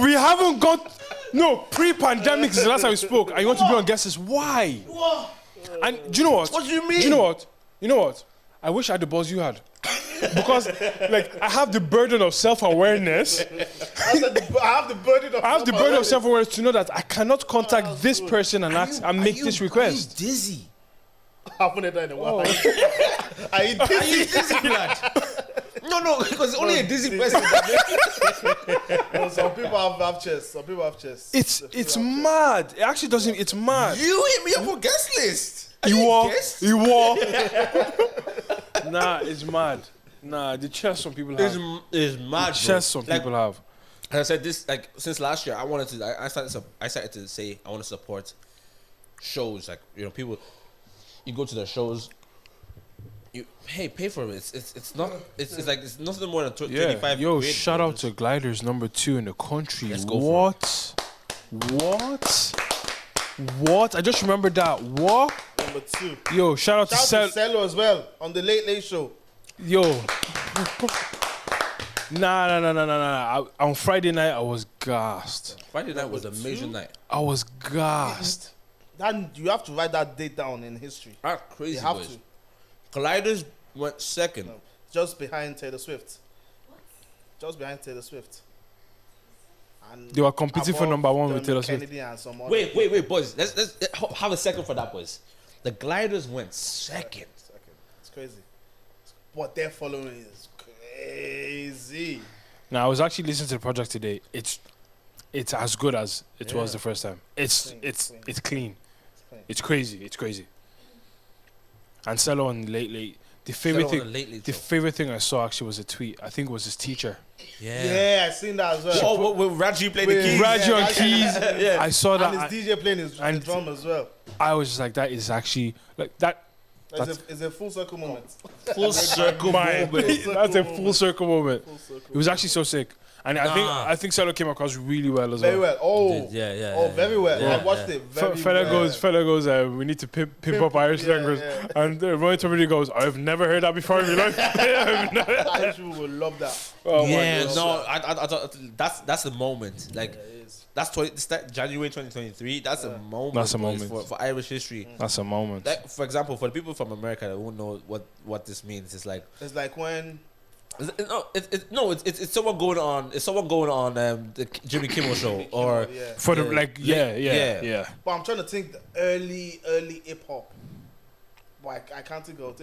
B: We haven't got... No, pre-pandemic is the last time we spoke. And you want to be on guest list. Why?
A: What?
B: And do you know what?
A: What do you mean?
B: Do you know what? You know what? I wish I had the balls you had. Because, like, I have the burden of self-awareness.
C: I have the burden of.
B: I have the burden of self-awareness to know that I cannot contact this person and ask and make this request.
A: Are you dizzy?
C: I put it down in the water. Are you
A: Are
C: dizzy?
A: you dizzy, lad? No, because only a dizzy person.
C: Some people have chest. Some people have chest.
B: It's mad. It actually doesn't. It's mad.
A: You hit me up for guest list.
B: You are.
A: guest?
B: You are. Nah, it's mad. Nah, the chest some people have.
A: Is mad.
B: Chest some
A: Like,
B: people have.
A: as I said this, like since last year, I started to say I want to support shows, like people, you go to their shows. Pay for it. It's not. It's like it's nothing more than 25.
B: Yo,
A: quid,
B: shout
A: bro.
B: out to Gliders #2 in the country.
A: Let's go for
B: What? I just remembered that. What?
C: Number 2.
B: Yo, shout out to
C: Shout out to Cello as well on the Late Late Show.
B: Yo. Nah. On Friday night, I was gassed.
A: Friday night was a major
C: 2?
A: night.
B: I was gassed.
C: Then you have to write that date down in history.
A: That's crazy.
C: You have
A: boys.
C: to.
A: Gliders went second.
C: No, just behind Taylor Swift. Just behind Taylor Swift. And
B: They were competing for
C: above
B: #1 with
C: Dermot
B: Taylor Swift.
C: Kennedy and some other
A: Wait,
C: people.
A: boys. Let's have a second for that, boys. The Gliders went second.
C: It's crazy. But their following is crazy.
B: Now, I was actually listening to the project today. It's as good as it was the first time. It's clean. It's crazy. And Cello on Late Late. The favorite
A: Cello on the Late Late
B: the
A: Show.
B: favorite thing I saw actually was a tweet. I think it was his teacher.
C: Yeah, I seen that as well.
A: Oh, when Raji played the
C: Wait,
A: keys.
B: Raji on
C: Raji-
B: keys.
A: Yeah.
B: I saw that.
C: And his DJ playing his
B: and-
C: drum as well.
B: I was just like, that is actually like that.
C: It's a full circle moment.
A: Full circle
B: Man,
A: moment.
B: that's a full circle moment.
C: Full circle.
B: It was actually so sick, and
A: Nah.
B: I think Cello came across really well as
C: Very
B: well.
C: well. Oh,
A: Yeah.
C: oh, very well.
A: Yeah,
C: I watched it very
B: Fella
C: well.
B: goes. We need to pimp up Irish
C: yeah,
B: language,
C: yeah.
B: and Roy Tomedy goes, I've never heard that before in my life.
C: Irish people will love that.
B: Oh my
A: Yeah,
B: God.
A: no, I thought that's the moment. Like
C: Yeah, it is.
A: that's January 2023. That's a moment.
B: That's a
A: boys,
B: moment.
A: for Irish history.
B: That's a moment.
A: Like, for example, for the people from America that won't know what this means, it's like
C: It's like when
A: it's someone going on. It's someone going on the Jimmy Kimmel show or
C: yeah.
B: For the
A: Yeah.
B: yeah.
C: But I'm trying to think the early hip hop. But I can't think of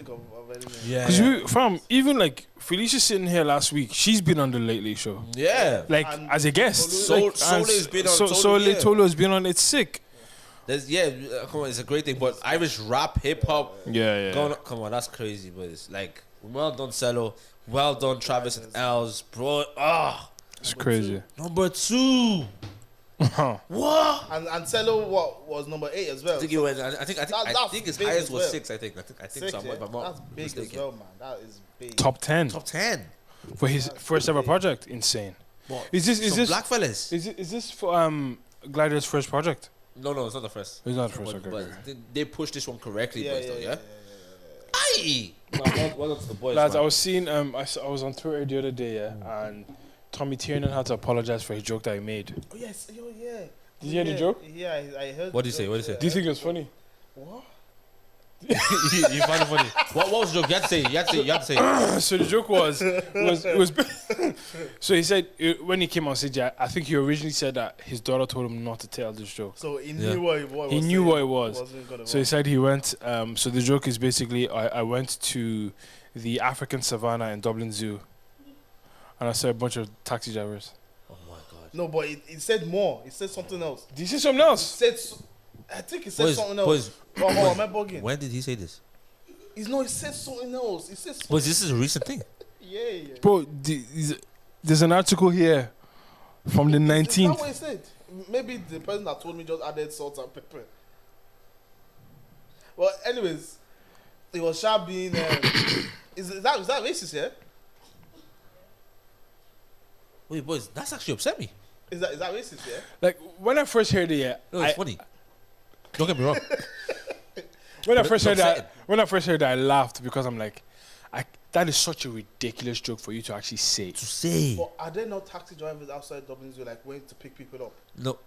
C: anything.
A: yeah,
B: Because even like Felicia sitting here last week, she's been on the Late Late Show,
A: yeah.
B: like
C: And
B: as a guest.
A: Sol-
B: Like,
A: Soleil's been on-
B: Soleil
A: yeah.
B: Tolo's been on. It's sick.
A: There's come on, it's a great thing. But Irish rap, hip hop,
B: Yeah.
A: come on, that's crazy. But it's like well done, Cello. Well done, Travis and Els, bro.
B: It's crazy.
A: Number 2. What?
C: And Cello was number 8 as well.
A: I think it was. I think
C: that's
A: his
C: big
A: highest
C: as
A: was
C: well.
A: 6. I think
C: Six,
A: so.
C: yeah.
A: If I'm not
C: That's big
A: mistaken.
C: as well, man. That is big.
B: Top 10
A: Top 10.
B: for his first ever project. Insane.
A: What?
B: Is this
A: Some black fellas?
B: is this for Glider's first project?
A: No, it's not the first.
B: It's not the first.
A: But,
B: Okay.
A: but they pushed this one correctly, boys. Though, yeah.
C: yeah.
A: Aye. Well done to the boys,
B: Lads,
A: man.
B: I was seeing I was on Twitter the other day, and Tommy Tiernan had to apologize for his joke that he made.
C: Oh yes, yeah.
B: Did you hear the joke?
C: Yeah, I heard.
A: What did you say? What did you say?
B: Do you think it was funny?
C: What?
A: you find it funny. What was the joke? You had to say.
B: So the joke was so he said when he came on stage, I think he originally said that his daughter told him not to tell this joke.
C: So he
A: Yeah.
C: knew what it was.
B: He knew what it was.
C: Wasn't gonna
B: So he
C: work.
B: said he went. So the joke is basically I went to the African savannah in Dublin Zoo, and I saw a bunch of taxi drivers.
A: Oh my god.
C: No, but he said more. He said something else.
B: Did you say something else?
C: I think he said
A: Boys,
C: something else.
A: boys,
C: Oh, am I bugging?
A: when did he say this?
C: He said something else. He said something.
A: Boys, this is a recent thing.
C: Yeah.
B: Bro, there's an article here from the
C: Is that
B: 19th.
C: what he said? Maybe the person that told me just added salt and pepper. Well, anyways, it was sharp being. Is that racist? Yeah.
A: Wait, boys, that's actually upset me.
C: Is that racist? Yeah.
B: Like when I first heard it, yeah,
A: No, it's funny. Don't get me wrong.
B: when I
A: But
B: first
A: it's
B: heard
A: upsetting.
B: that, when I first heard that, I laughed because I'm like, that is such a ridiculous joke for you to actually say.
A: To say.
C: But are there no taxi drivers outside Dublin Zoo like waiting to pick people up?
A: No.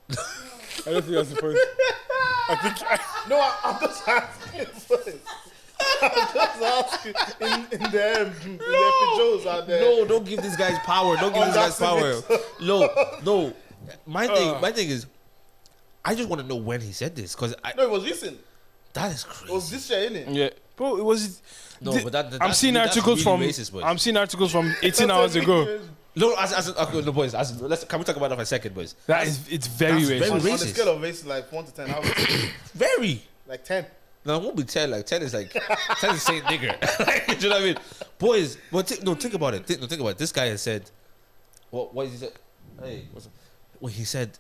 B: I don't think that's the point.
C: No, I'm just asking. I'm just asking. In their pajamas are there.
A: No, don't give these guys power. Don't give these guys power. No. My thing is, I just want to know when he said this because
C: No, it was recent.
A: that is
C: It
A: crazy.
C: was this year, innit?
B: Yeah, bro, it was.
A: No, but
B: I'm seeing articles from.
A: Racist, boys.
B: I'm seeing articles from 18 hours ago.
A: No, okay, no, boys. Can we talk about that for a second, boys?
B: It's very
A: that's
B: racist.
A: very
C: On the
A: racist.
C: scale of racist, like 1 to 10, how is it?
A: Very.
C: Like 10.
A: No, it won't be 10. Like 10 is like 10 is saying nigger. Like, do you know what I mean? Boys, but think about it. Think about it. This guy has said, what he said? Hey, when he said,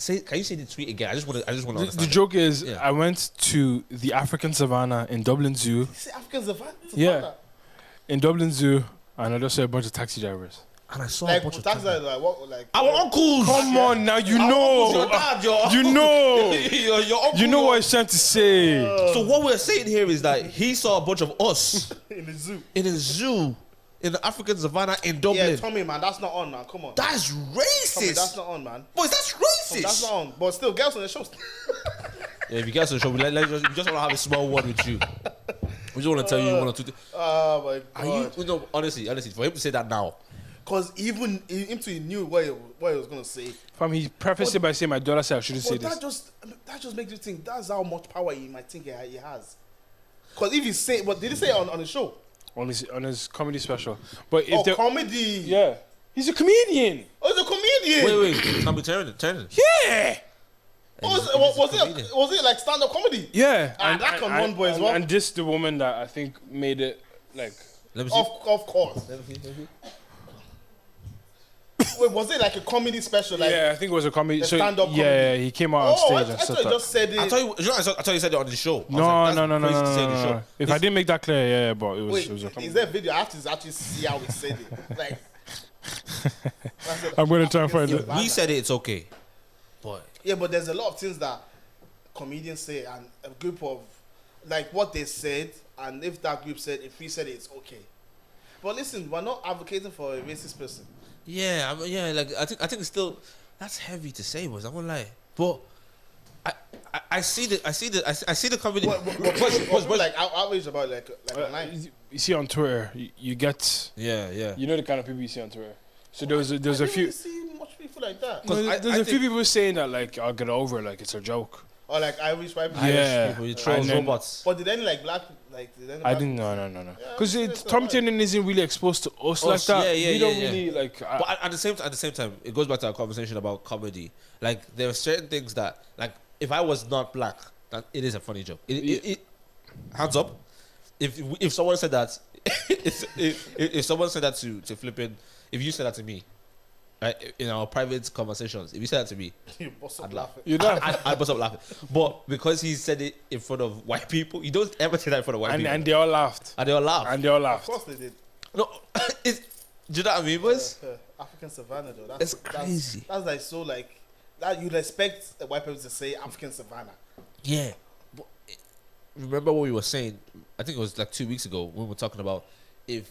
A: Can you say the tweet again? I just want to
B: The
A: understand.
B: joke is,
A: Yeah.
B: I went to the African savannah in Dublin Zoo.
C: You say African savannah?
B: Yeah. In Dublin Zoo, and I just saw a bunch of taxi drivers.
A: And I saw
C: Like,
A: a bunch of
C: taxi drivers, like, what, like...
A: our uncles.
B: Come on now, you
A: Your
B: know.
A: dad,
B: You know.
A: your uncle.
B: You know what he's trying to say.
A: So what we're saying here is that he saw a bunch of us
C: in the zoo.
A: in a zoo in the African savannah in Dublin.
C: Yeah, Tommy, man, that's not on, man. Come on.
A: That's
C: Tommy,
A: racist.
C: that's not on, man.
A: Boys, that's racist.
C: That's not on. But still, girls on the show.
A: Yeah, if you guys on the show, we just want to have a small word with you. We just want to tell you one or two things.
C: Oh, my
A: Are
C: God.
A: you know, honestly, for him to say that now,
C: Because even him too, he knew what he was going to say.
B: Fam, he prefaced it by saying, my daughter said I shouldn't say
C: But
B: this.
C: that just makes you think that's how much power he might think he has. Because if he say, what did he say on the show?
B: On his comedy special. But if the
C: comedy.
B: yeah, he's a comedian.
C: Oh, he's a comedian.
A: wait, Tommy turn.
B: Yeah,
C: Was it like stand-up comedy?
B: yeah.
C: That can run, boys, well.
B: And this the woman that I think made it like.
A: Let me see.
C: Of course. Wait, was it like a comedy special? Like,
B: Yeah, I think it was a comedy.
C: a
B: So
C: stand-up
B: yeah, he came out on stage
C: I
B: and
C: thought
B: said
C: you
B: that.
C: just said it.
A: I thought you said it on the show. I was
B: No,
A: like,
B: no,
A: that's crazy to say on the show.
B: If I didn't make that clear, yeah, but it was.
C: Wait,
B: It was a
C: is
B: comedy.
C: there a video? I have to actually see how he said it. Like,
B: I'm gonna try and find it.
A: We said it's okay, but
C: yeah, but there's a lot of things that comedians say, and a group of like what they said, and if that group said, if we said it, it's okay. But listen, we're not advocating for a racist person.
A: yeah, like I think it's still that's heavy to say, boys. I won't lie, but I see the comedy.
C: What like outrage about like online?
B: You see on Twitter, you get.
A: Yeah.
B: You know the kind of people you see on Twitter. So there's
C: I
B: a
C: didn't
B: few.
C: really see much people like that.
A: Cause
B: No,
A: I
B: there's a few
A: think-
B: people saying that like I'll get over it, like it's a joke.
C: Or like Irish white people.
B: Yeah.
A: people, you trolls,
B: And then-
A: robots.
C: But did any like black like did any
B: I
C: black
B: didn't.
C: people-
B: No.
C: Yeah,
B: Because
C: it's
B: Tom
C: alright.
B: Tannen isn't really exposed to us like that.
A: yeah,
B: we don't
A: yeah.
B: really like.
A: But at the same time, it goes back to our conversation about comedy. Like there are certain things that, like, if I was not black, that it is a funny joke. It hands up. If someone said that, if someone said that to flipping, if you said that to me, right, in our private conversations, if you said that to me,
C: You bust up
A: I'd laugh.
C: laughing.
B: you know,
A: I'd bust up laughing. But because he said it in front of white people, you don't ever say that in front of white people,
B: and they all laughed.
A: and they all laugh.
B: And they all
C: Of
B: laughed.
C: course they did.
A: No, do you know what I mean, boys?
C: African savannah though.
A: It's crazy.
C: That's like so like that you'd expect the white people to say African savannah.
A: Yeah. But remember what we were saying? I think it was like 2 weeks ago when we were talking about if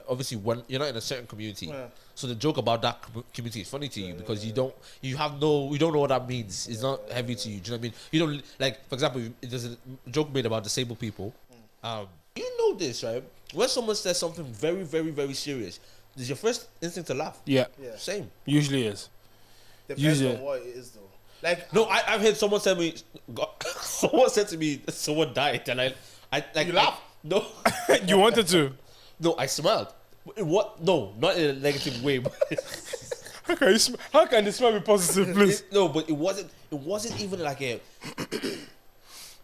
A: obviously when you're not in a certain community,
C: Yeah.
A: so the joke about that community is funny to you because you don't know what that means. It's not heavy to you. Do you know what I mean? You don't like, for example, there's a joke made about disabled people. You know this, right? When someone says something very, very, very serious, is your first instinct to laugh?
B: Yeah,
C: Yeah.
A: Same.
B: usually is.
C: Depends
B: Usually-
C: on what it is though. Like
A: No, I've heard someone tell me, someone said to me, someone died, and I like
C: You laugh?
A: No,
B: You wanted to.
A: no, I smiled. What? No, not in a negative way. But
B: How can the smell be positive, please?
A: no, but it wasn't even like a.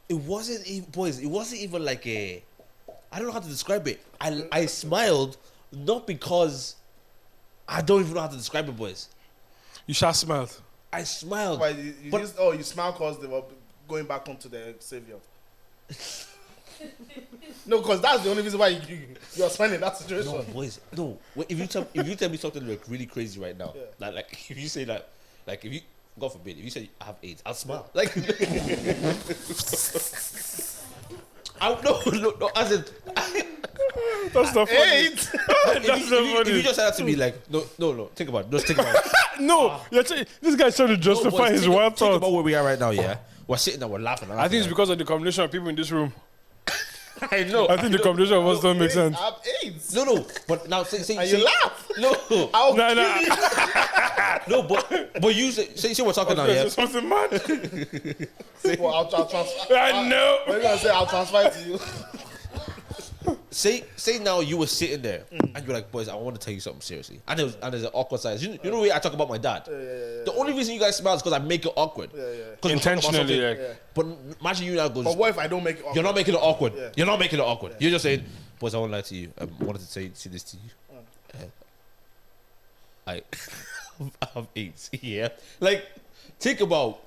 A: It wasn't even, boys. It wasn't even like a. I don't know how to describe it. I smiled not because I don't even know how to describe it, boys.
B: You shall smelled.
A: I smiled.
C: why you
A: But-
C: just you smile because they were going back home to their savior. No, because that's the only reason why you're smiling in that situation.
A: No, boys. No. Wait, if you tell me something like really crazy right now,
C: Yeah.
A: like if you say that, like if you, God forbid, if you say I have AIDS, I'll smile. Like, no. As in,
B: That's not funny.
C: AIDS.
A: if you just said that to me, like, no. Think about it. Just think about it.
B: No, this guy's trying to justify
A: No, boys,
B: his
A: think
B: wild
A: about
B: thoughts.
A: where we are right now. Yeah, we're sitting there, we're laughing.
B: I think it's because of the combination of people in this room.
A: I know.
B: I think the combination of us don't make sense.
C: I have AIDS.
A: No. But now say
C: And you laugh.
A: No,
C: I'll
B: No,
C: kill
B: no.
A: no. But you say we're talking now. Yeah.
B: There's something mad.
C: you. Well, I'll transfer.
B: I know.
C: What are you gonna say? I'll transfer it to you.
A: Say now you were sitting there and you're like, boys, I want to tell you something seriously. And there's an awkward silence. You know the way I talk about my dad. The only reason you guys smile is because I make it awkward. 'Cause we're talking about
B: Intentionally,
A: something.
B: like.
C: Yeah.
A: But imagine you now goes,
C: But what if I don't make it?
A: you're not making it awkward.
C: Yeah.
A: You're not making it awkward. You're just saying, boys, I won't lie to you. I wanted to say this to you. I have AIDS. Yeah, like think about.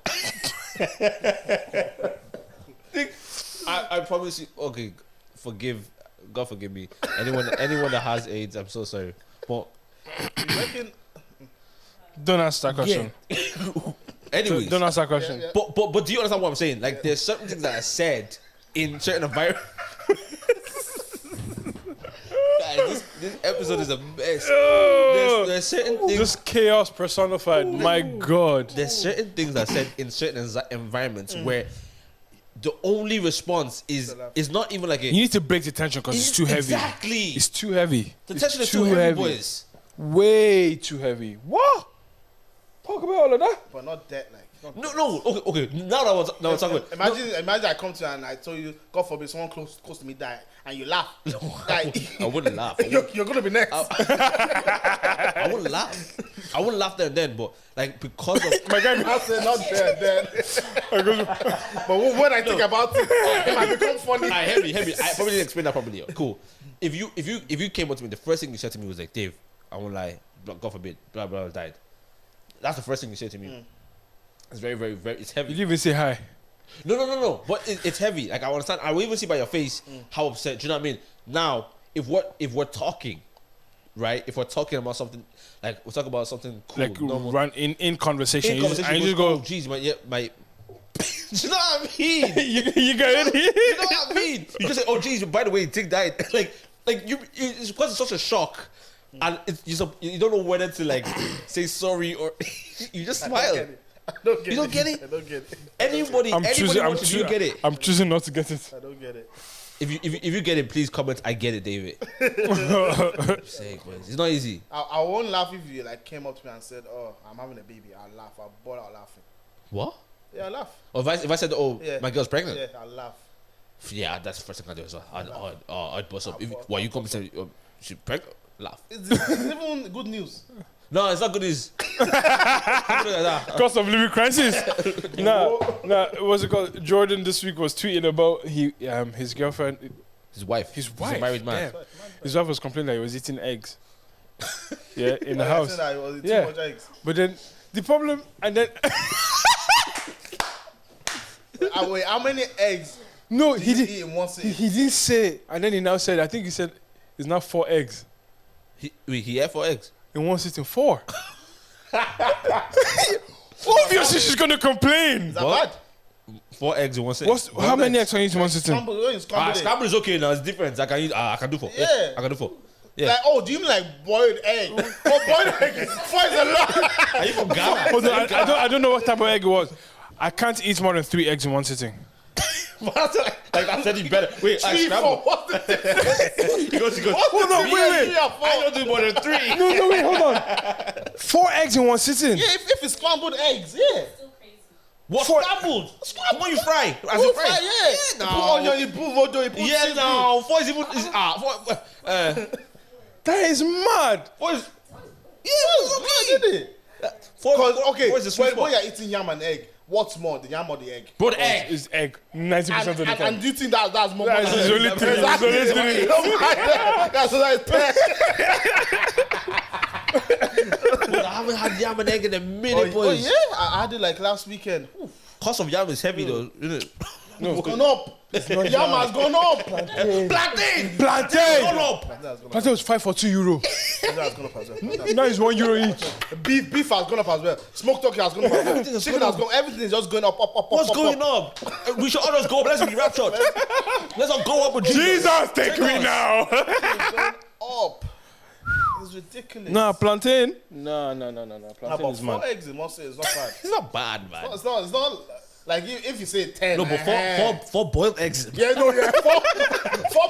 A: I promise you. Okay, God forgive me. Anyone that has AIDS, I'm so sorry. But
C: You reckon?
B: Don't ask that question.
A: anyways,
B: Don't ask that question.
C: Yeah.
A: but do you understand what I'm saying? Like, there's certain things that are said in certain environments. Guys, this episode is a mess. There's certain things.
B: Just chaos personified. My God.
A: There's certain things that are said in certain environments where the only response is not even like a.
B: You need to break the tension because it's too heavy.
A: Exactly.
B: It's too heavy.
A: The
B: It's
A: tension is too heavy, boys.
B: Way too heavy. What? Talk about all of that.
C: But not that, like.
A: No. Okay. Now that was talking about.
C: Imagine I come to you and I told you, God forbid, someone close to me die, and you laugh. Like,
A: I wouldn't laugh.
C: you're gonna be next.
A: I wouldn't laugh. I wouldn't laugh there and then, but like because of
B: My guy.
C: I said not there. But when I think about it, it might become funny.
A: heavy. I probably didn't explain that properly. Cool. If you came up to me, the first thing you said to me was like, Dave, I won't lie, God forbid, blah blah died. That's the first thing you said to me. It's very, very, very. It's heavy.
B: You didn't even say hi.
A: No. But it's heavy. Like I understand. I will even see by your face how upset. Do you know what I mean? Now, if we're talking, right? If we're talking about something, like we're talking about something cool,
B: Like
A: normal,
B: run in conversation.
A: in
B: You
A: conversation,
B: just, and you
A: goes,
B: just
A: oh, geez, my. Do you know what I mean?
B: you got it.
A: You know what I mean? You just say, oh, geez, by the way, Dick died. It's because it's such a shock. And you don't know whether to like say sorry or you just smile.
C: I don't get it.
A: You don't get it?
C: I don't get it.
A: Anybody watching, you get it.
B: I'm choosing not to get it.
C: I don't get it.
A: If you get it, please comment. I get it, David. Say, boys, it's not easy.
C: I won't laugh if you like came up to me and said, "Oh, I'm having a baby." I'll laugh. I'll ball out laughing.
A: What?
C: Yeah, I'll laugh.
A: Or if I said, oh,
C: Yeah.
A: my girl's pregnant.
C: Yeah, I'll laugh.
A: Yeah, that's the first thing I do as well. I'd bust up. Why you come and say she's pregnant? Laugh.
C: It's even good news.
A: No, it's not good news.
B: Cost of living crisis. Nah. What's it called? Jordan this week was tweeting about his girlfriend,
A: His wife.
B: his
A: He's
B: wife.
A: a married man.
B: Damn. His wife was complaining that he was eating eggs. Yeah, in the house.
C: I said that it was too
B: Yeah.
C: much eggs.
B: But then the problem, and then
C: Wait, how many eggs
B: no,
C: did
B: he
C: you
B: didn't.
C: eat in one sitting?
B: He didn't say. And then he now said, I think he said it's now 4 eggs
A: He had 4 eggs.
B: in one sitting. 4. Obviously, she's gonna complain.
C: Is that
A: What?
C: bad?
A: 4 eggs in one sitting.
B: How many eggs can you eat in one sitting?
A: Scramble is okay now. It's different. I can do 4.
C: Yeah.
A: I can do 4. Yeah.
C: Like, oh, do you mean like boiled egg? Oh, boiled egg. 4 is a lot.
A: Are you from Ghana?
B: Hold on, I don't know what type of egg it was. I can't eat more than 3 eggs in one sitting.
A: like I said, you better wait. I
C: 3, 4.
A: scramble.
C: What's the difference?
A: He goes.
B: Hold on, wait.
A: I don't do more than 3.
B: No, wait, hold on. 4 eggs in one sitting.
C: Yeah, if it's scrambled eggs, yeah.
A: What scrambled? What you fry? As
C: Put
A: you
C: fry,
A: fry?
C: yeah.
A: Yeah,
C: You put onion, you put vodo, you put
A: Yeah,
C: seafood.
A: no. 4 is even.
B: That is mad.
A: 4 is. Yeah,
C: Why did it?
A: 4
C: Because, okay,
A: 4 is the sweet
C: when
A: spot.
C: you're eating yam and egg, what's more, the yam or the egg?
A: Bro, the egg.
B: It's egg 90% of the time.
C: And do you think that's more?
B: That's
C: than
B: only
C: egg?
B: 3. It's
C: Exactly.
B: only 3.
C: Oh my God. That's what
A: I haven't had yam and egg in a minute,
C: Oh
A: boys.
C: yeah, I had it like last weekend. Oof.
A: Cost of yam is heavy though, isn't it?
C: It's gone up. Yam has gone up.
A: Plantain.
B: Plantain.
A: Gone up.
B: Plantain was 5 for €2.
C: Plantain has gone up as well.
B: Now it's €1 each.
C: Beef has gone up as well. Smoked turkey has gone up as well.
A: Everything has
C: Chicken
A: gone
C: has gone. Everything is just going up.
A: What's going up? We should all just go up. Let's be raptured. Let's all go up with Jesus.
B: Jesus, take me now.
C: Up. It's ridiculous.
B: Nah, plantain. No.
C: Nah,
B: Plantain
C: but
B: is
C: 4
B: mad.
C: eggs in one sit is not bad.
A: It's not bad, man.
C: It's not like if you say 10.
A: No, but 4 boiled eggs.
C: Yeah, no, yeah. 4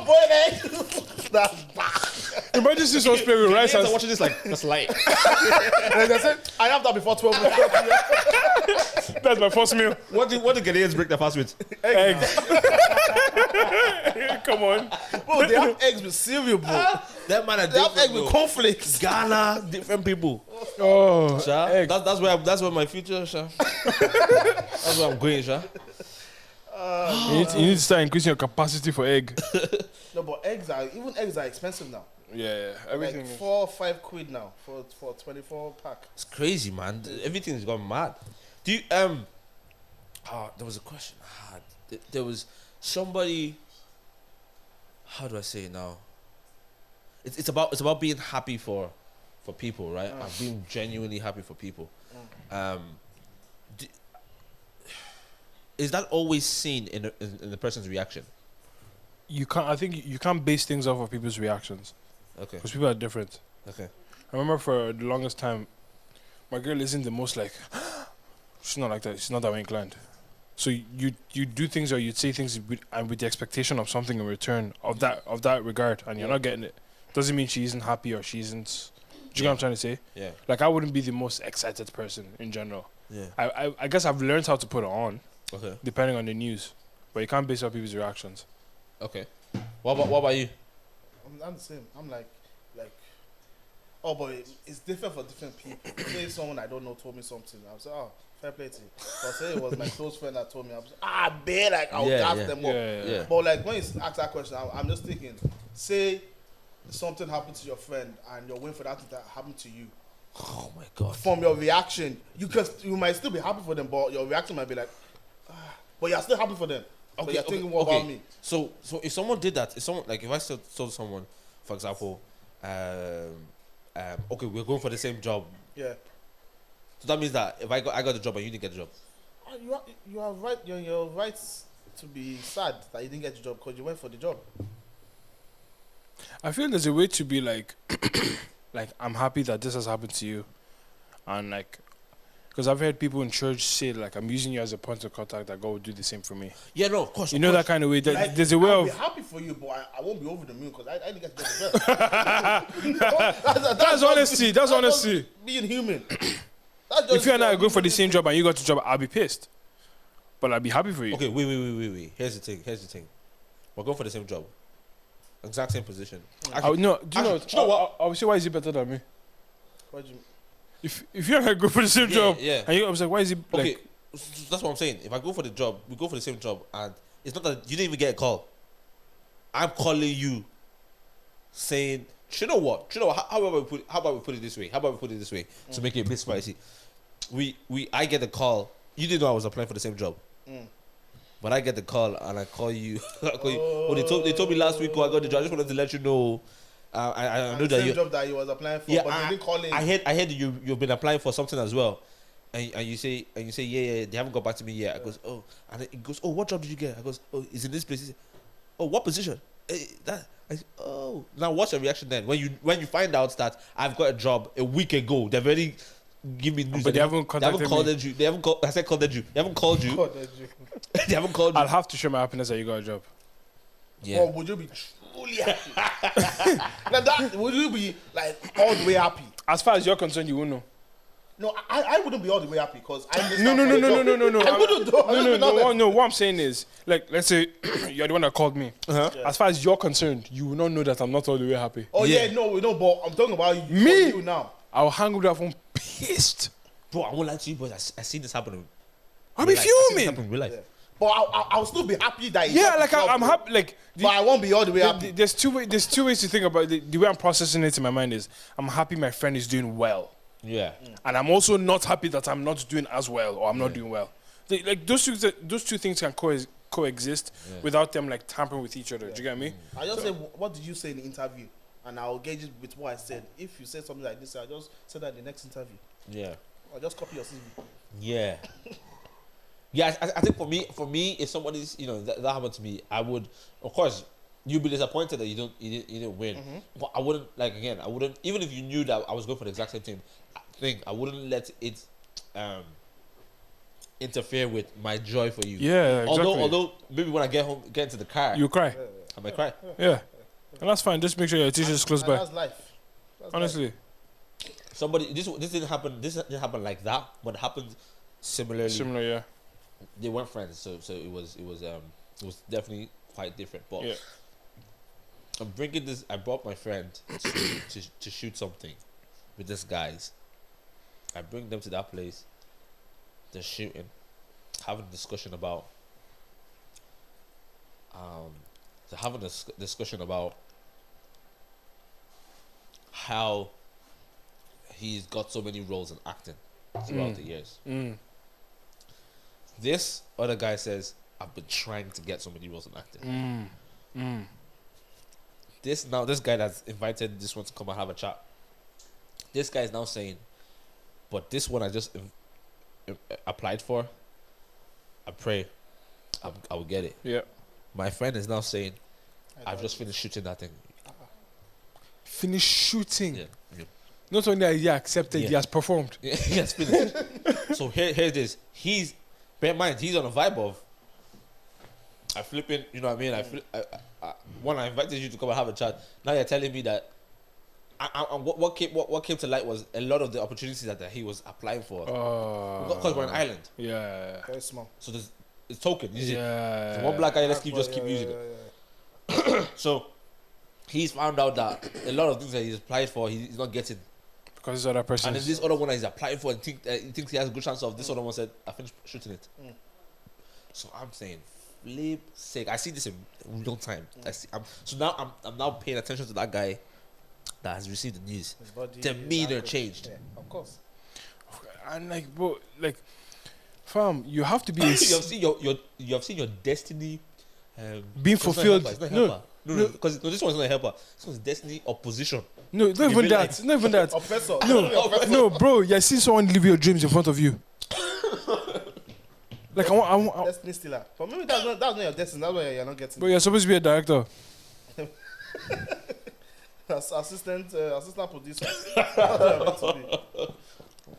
C: boiled eggs. That's bad.
B: Imagine this was playing with rice
A: I'm
B: and
A: watching this like that's light.
C: And they said, I have that before 12 o'clock.
B: that's my first meal.
A: What do Ghanaians break their fast with?
B: Eggs. Come on.
C: Bro, they have eggs with cereal, bro.
A: That man are
C: They have
A: different,
C: eggs with
A: bro.
C: cornflakes.
A: Ghana, different people.
B: Oh,
A: Sha.
B: egg.
A: That's where my future, Sha. That's where I'm going, Sha.
B: You need to start increasing your capacity for egg.
C: No, but eggs are expensive now.
B: Yeah, everything
C: Like
B: is.
C: 4 or 5 quid now for 24 pack.
A: It's crazy, man. Everything's gone mad. Do you there was a question I had. There was somebody. How do I say it now? It's about being happy for people, right? And being genuinely happy for people. Is that always seen in the person's reaction?
B: You can't. I think you can't base things off of people's reactions
A: Okay.
B: because people are different.
A: Okay.
B: I remember for the longest time, my girl isn't the most like. She's not like that. She's not that way inclined. So you do things or you'd say things with the expectation of something in return of that regard, and you're not getting it. Doesn't mean she isn't happy or she isn't. Do you know what I'm trying to say?
A: Yeah.
B: Like I wouldn't be the most excited person in general.
A: Yeah.
B: I guess I've learned how to put it on,
A: Okay.
B: depending on the news, but you can't base it on people's reactions.
A: Okay. What about you?
C: I'm the same. I'm like, oh, but it's different for different people. Say someone I don't know told me something, I'll say, oh, fair play to you. But say it was my close friend that told me, I'll say, bet, like, I'll gas them up.
A: Yeah.
C: But like, when you ask that question, I'm just thinking, say something happened to your friend and you're waiting for that to happen to you.
A: Oh my God.
C: From your reaction, you might still be happy for them, but your reaction might be like, but you're still happy for them. Okay, but you're thinking, what about me?
A: So if someone did that, if I told someone, for example, okay, we're going for the same job.
C: Yeah.
A: So that means that if I got the job and you didn't get the job.
C: You are right. You're right to be sad that you didn't get the job because you went for the job.
B: I feel there's a way to be like, like I'm happy that this has happened to you, and like, because I've heard people in church say like I'm using you as a point of contact that God will do the same for me.
A: Yeah, no, of course.
B: You know that kind of way. Like, there's a way
C: I'll
B: of.
C: be happy for you, but I won't be over the moon because I didn't get the job.
B: That's honesty. That's honesty.
C: Being human.
B: If you and I are going for the same job and you got the job, I'll be pissed, but I'll be happy for you.
A: Okay, wait. Here's the thing. We're going for the same job, exact same position.
B: Do you know what? I would say, why is he better than me?
C: What do you mean?
B: If you and I go for the same job,
A: yeah.
B: and I was like, why is he like?
A: Okay, that's what I'm saying. If I go for the job, we go for the same job, and it's not that you didn't even get a call. I'm calling you, saying, you know what? How about we put it this way? To make it a bit spicy. I get the call. You didn't know I was applying for the same job. But I get the call and I call you. Oh, they told me last week I got the job. I just wanted to let you know. I know that
C: same job that you was applying for, but they didn't call in.
A: I heard you've been applying for something as well, and you say yeah, they haven't got back to me yet. I goes, oh, and it goes, oh, what job did you get? I goes, oh, it's in this place. He said, oh, what position? Oh, now what's your reaction then when you find out that I've got a job a week ago? They've already give me news,
B: but they haven't contacted
A: you. They haven't called. I said contacted you. They haven't called you. They haven't called you.
B: I'll have to show my happiness that you got a job.
A: Yeah.
C: Or would you be truly happy? Would you be like all the way happy?
B: As far as you're concerned, you won't know.
C: No, I wouldn't be all the way happy because I missed
B: No.
C: out on the job. I wouldn't do.
B: No. What I'm saying is, like, let's say you're the one that called me.
A: Uh-huh.
B: Yeah. As far as you're concerned, you will not know that I'm not all the way happy.
C: Oh yeah, no, but I'm talking about you.
B: Me?
C: You now.
B: I'll hang with that phone pissed.
A: Bro, I won't lie to you, but I seen this happen.
B: I'll be fuming.
A: In real life.
C: Yeah. But I'll still be happy that.
B: Yeah, like I'm happy. Like,
C: but I won't be all the way happy.
B: There's two ways to think about it. The way I'm processing it in my mind is I'm happy my friend is doing well.
A: Yeah.
B: And I'm also not happy that I'm not doing as well or I'm not doing well. Like those two things can coexist without them like tampering with each other. Do you get me?
C: I just say, what did you say in the interview? And I'll gauge it with what I said. If you say something like this, I'll just say that in the next interview.
A: Yeah.
C: I'll just copy your CV.
A: Yeah. Yeah, I think for me, if somebody's, that happened to me, I would, of course, you'd be disappointed that you didn't win. Mm-hmm. But I wouldn't, even if you knew that I was going for the exact same thing, I wouldn't let it interfere with my joy for you.
B: Yeah, exactly.
A: Although maybe when I get into the car,
B: you cry.
A: I might cry.
B: Yeah. And that's fine. Just make sure your teacher's close by.
C: That's life.
B: Honestly.
A: Somebody, this didn't happen. This didn't happen like that, but it happened similarly.
B: Similar, yeah.
A: They weren't friends, so it was definitely quite different. But
B: yeah.
A: I'm bringing this. I brought my friend to shoot something with these guys. I bring them to that place. They're shooting, having a discussion about. They're having a discussion about how he's got so many roles in acting throughout the years. This other guy says, I've been trying to get so many roles in acting. This guy that's invited this one to come and have a chat, this guy is now saying, but this one I just applied for, I pray I will get it.
B: Yeah.
A: My friend is now saying, I've just finished shooting that thing.
B: Finish shooting.
A: Yeah.
B: Not only has he accepted,
A: Yeah.
B: he has performed.
A: Yeah, he has finished. So here it is. Bear in mind, he's on a vibe of, I flipping, you know what I mean? When I invited you to come and have a chat, now you're telling me that what came to light was a lot of the opportunities that he was applying for. Because we're an island.
B: Yeah.
C: Very small.
A: So it's token. You see?
B: Yeah.
A: So one black guy, let's keep using it. So he's found out that a lot of things that he's applied for, he's not getting.
B: Because this other person.
A: And then this other one that he's applying for and he thinks he has a good chance of, this other one said, I finished shooting it. So I'm saying, flip sake. I see this in real time. So now I'm now paying attention to that guy that has received the news.
C: His body,
A: Demeanor
C: his
A: changed.
C: Yeah, of course.
B: And like, bro, like, fam, you have to be.
A: you have seen your destiny
B: being
A: it's not
B: fulfilled.
A: helper, it's not helper. No, because this one's not a helper. This one's destiny or position.
B: No, not even that.
A: life.
B: Not even that.
C: Oppressor.
B: No, bro, you're seeing someone live your dreams in front of you. Like, I want,
C: Destiny stealer. But maybe that's not your destiny. That's why you're not getting.
B: but you're supposed to be a director.
C: Assistant producer. That's what you're meant to be.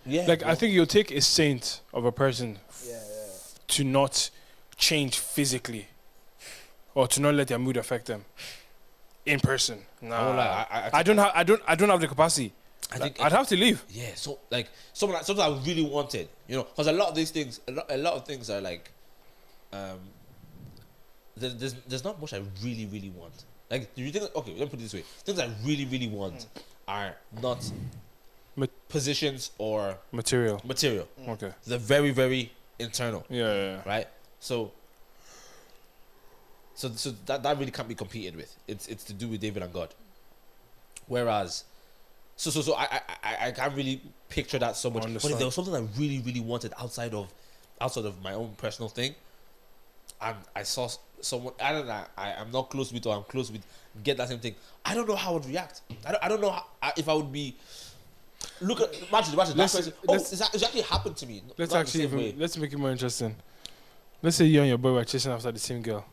A: Yeah.
B: Like, I think you'll take a saint of a person
C: Yeah.
B: to not change physically, or to not let their mood affect them in person. Nah, I don't have the capacity.
A: I think
B: I'd have to leave.
A: Yeah, so like something I really wanted, you know, because a lot of these things, a lot of things are like, there's not much I really want. Like, do you think? Okay, let me put it this way: things I really want are not positions or
B: Material.
A: Okay, they're very, very internal,
B: Yeah.
A: right? So that really can't be competed with. It's to do with David and God. Whereas, so I can't really picture that so much. But if there was something I really wanted outside of my own personal thing, and I saw someone, I don't know, I'm not close with, or I'm close with, get that same thing, I don't know how I would react. I don't know if I would be. Look at imagine that person. It's actually happened to me.
B: Let's
A: Not
B: actually
A: the same way.
B: let's make it more interesting. Let's say you and your boy were chasing after the same girl.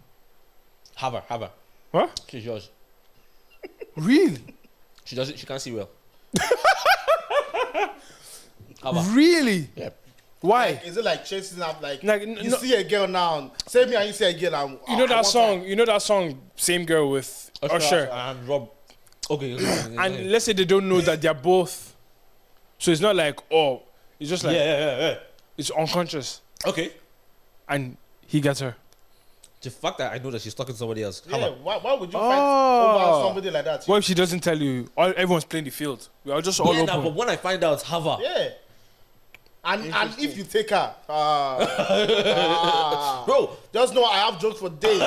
A: Have her.
B: What?
A: She's yours.
B: Really?
A: She can't see well. Have her.
B: Really?
A: Yeah.
B: Why?
C: Like, is it like chasing up? Like you
B: no,
C: see a girl now. Say me and you see a girl. And,
B: you know that song? You know that song? Same girl with Usher.
A: And Rob. Okay.
B: And let's say they don't know that they're both. So it's not like, oh, it's just like
A: yeah.
B: it's unconscious.
A: Okay.
B: And he gets her.
A: The fact that I know that she's talking to somebody else.
C: Yeah. Why would you fight over somebody like that?
B: What if she doesn't tell you? Everyone's playing the field. We are just all open.
A: But when I find out, have her.
C: Yeah. And if you take her,
A: bro,
C: just know I have jokes for days.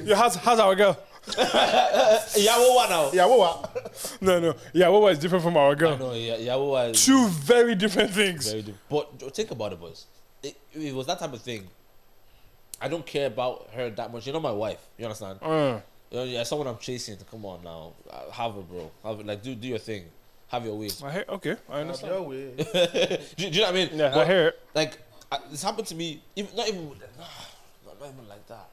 B: Yeah, how's our girl?
A: Yawowa now.
C: Yeah,
B: No. Yawowa is different from our girl.
A: No, Yawowa is
B: Two very different things.
A: very different. But think about it, boys. If it was that type of thing, I don't care about her that much. You're not my wife. You understand? Yeah, someone I'm chasing. Come on now, have her, bro. Have her, like do your thing. Have your way.
B: Okay, I understand.
C: your way.
A: do you know what I mean?
B: Yeah,
A: But,
B: I hear it.
A: like this happened to me. Not even like that.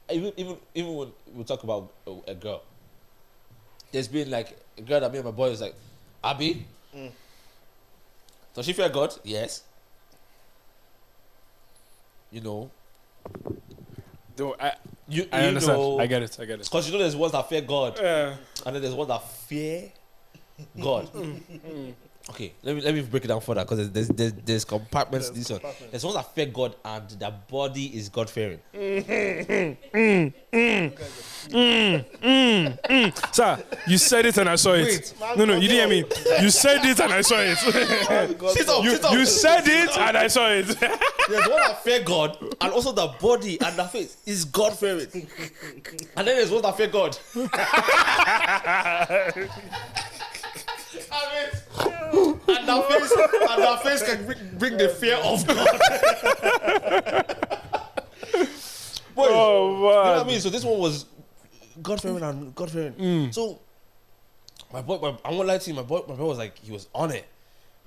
A: Even when we talk about a girl, there's been like a girl that me and my boy was like, Abby, does she fear God? Yes. You know.
B: Though I
A: You
B: understand.
A: know,
B: I get it.
A: because you know there's ones that fear God,
B: Yeah.
A: and then there's ones that fear God. Okay, let me break it down further because there's compartments.
C: There's
A: This one.
C: compartments.
A: There's ones that fear God and their body is God fearing.
B: Sir, you said it and I saw it.
A: Wait.
B: No, you didn't hear me. You said it and I saw it.
A: Sit up.
B: You said it and I saw it.
A: There's one that fear God and also the body and the face is God fearing. And then there's one that fear God. And the face can bring the fear of God. Boy,
B: Oh,
A: you know what I
B: man.
A: mean? So this one was God fearing and God fearing. So my boy, I won't lie to you, my boy was like, he was on it,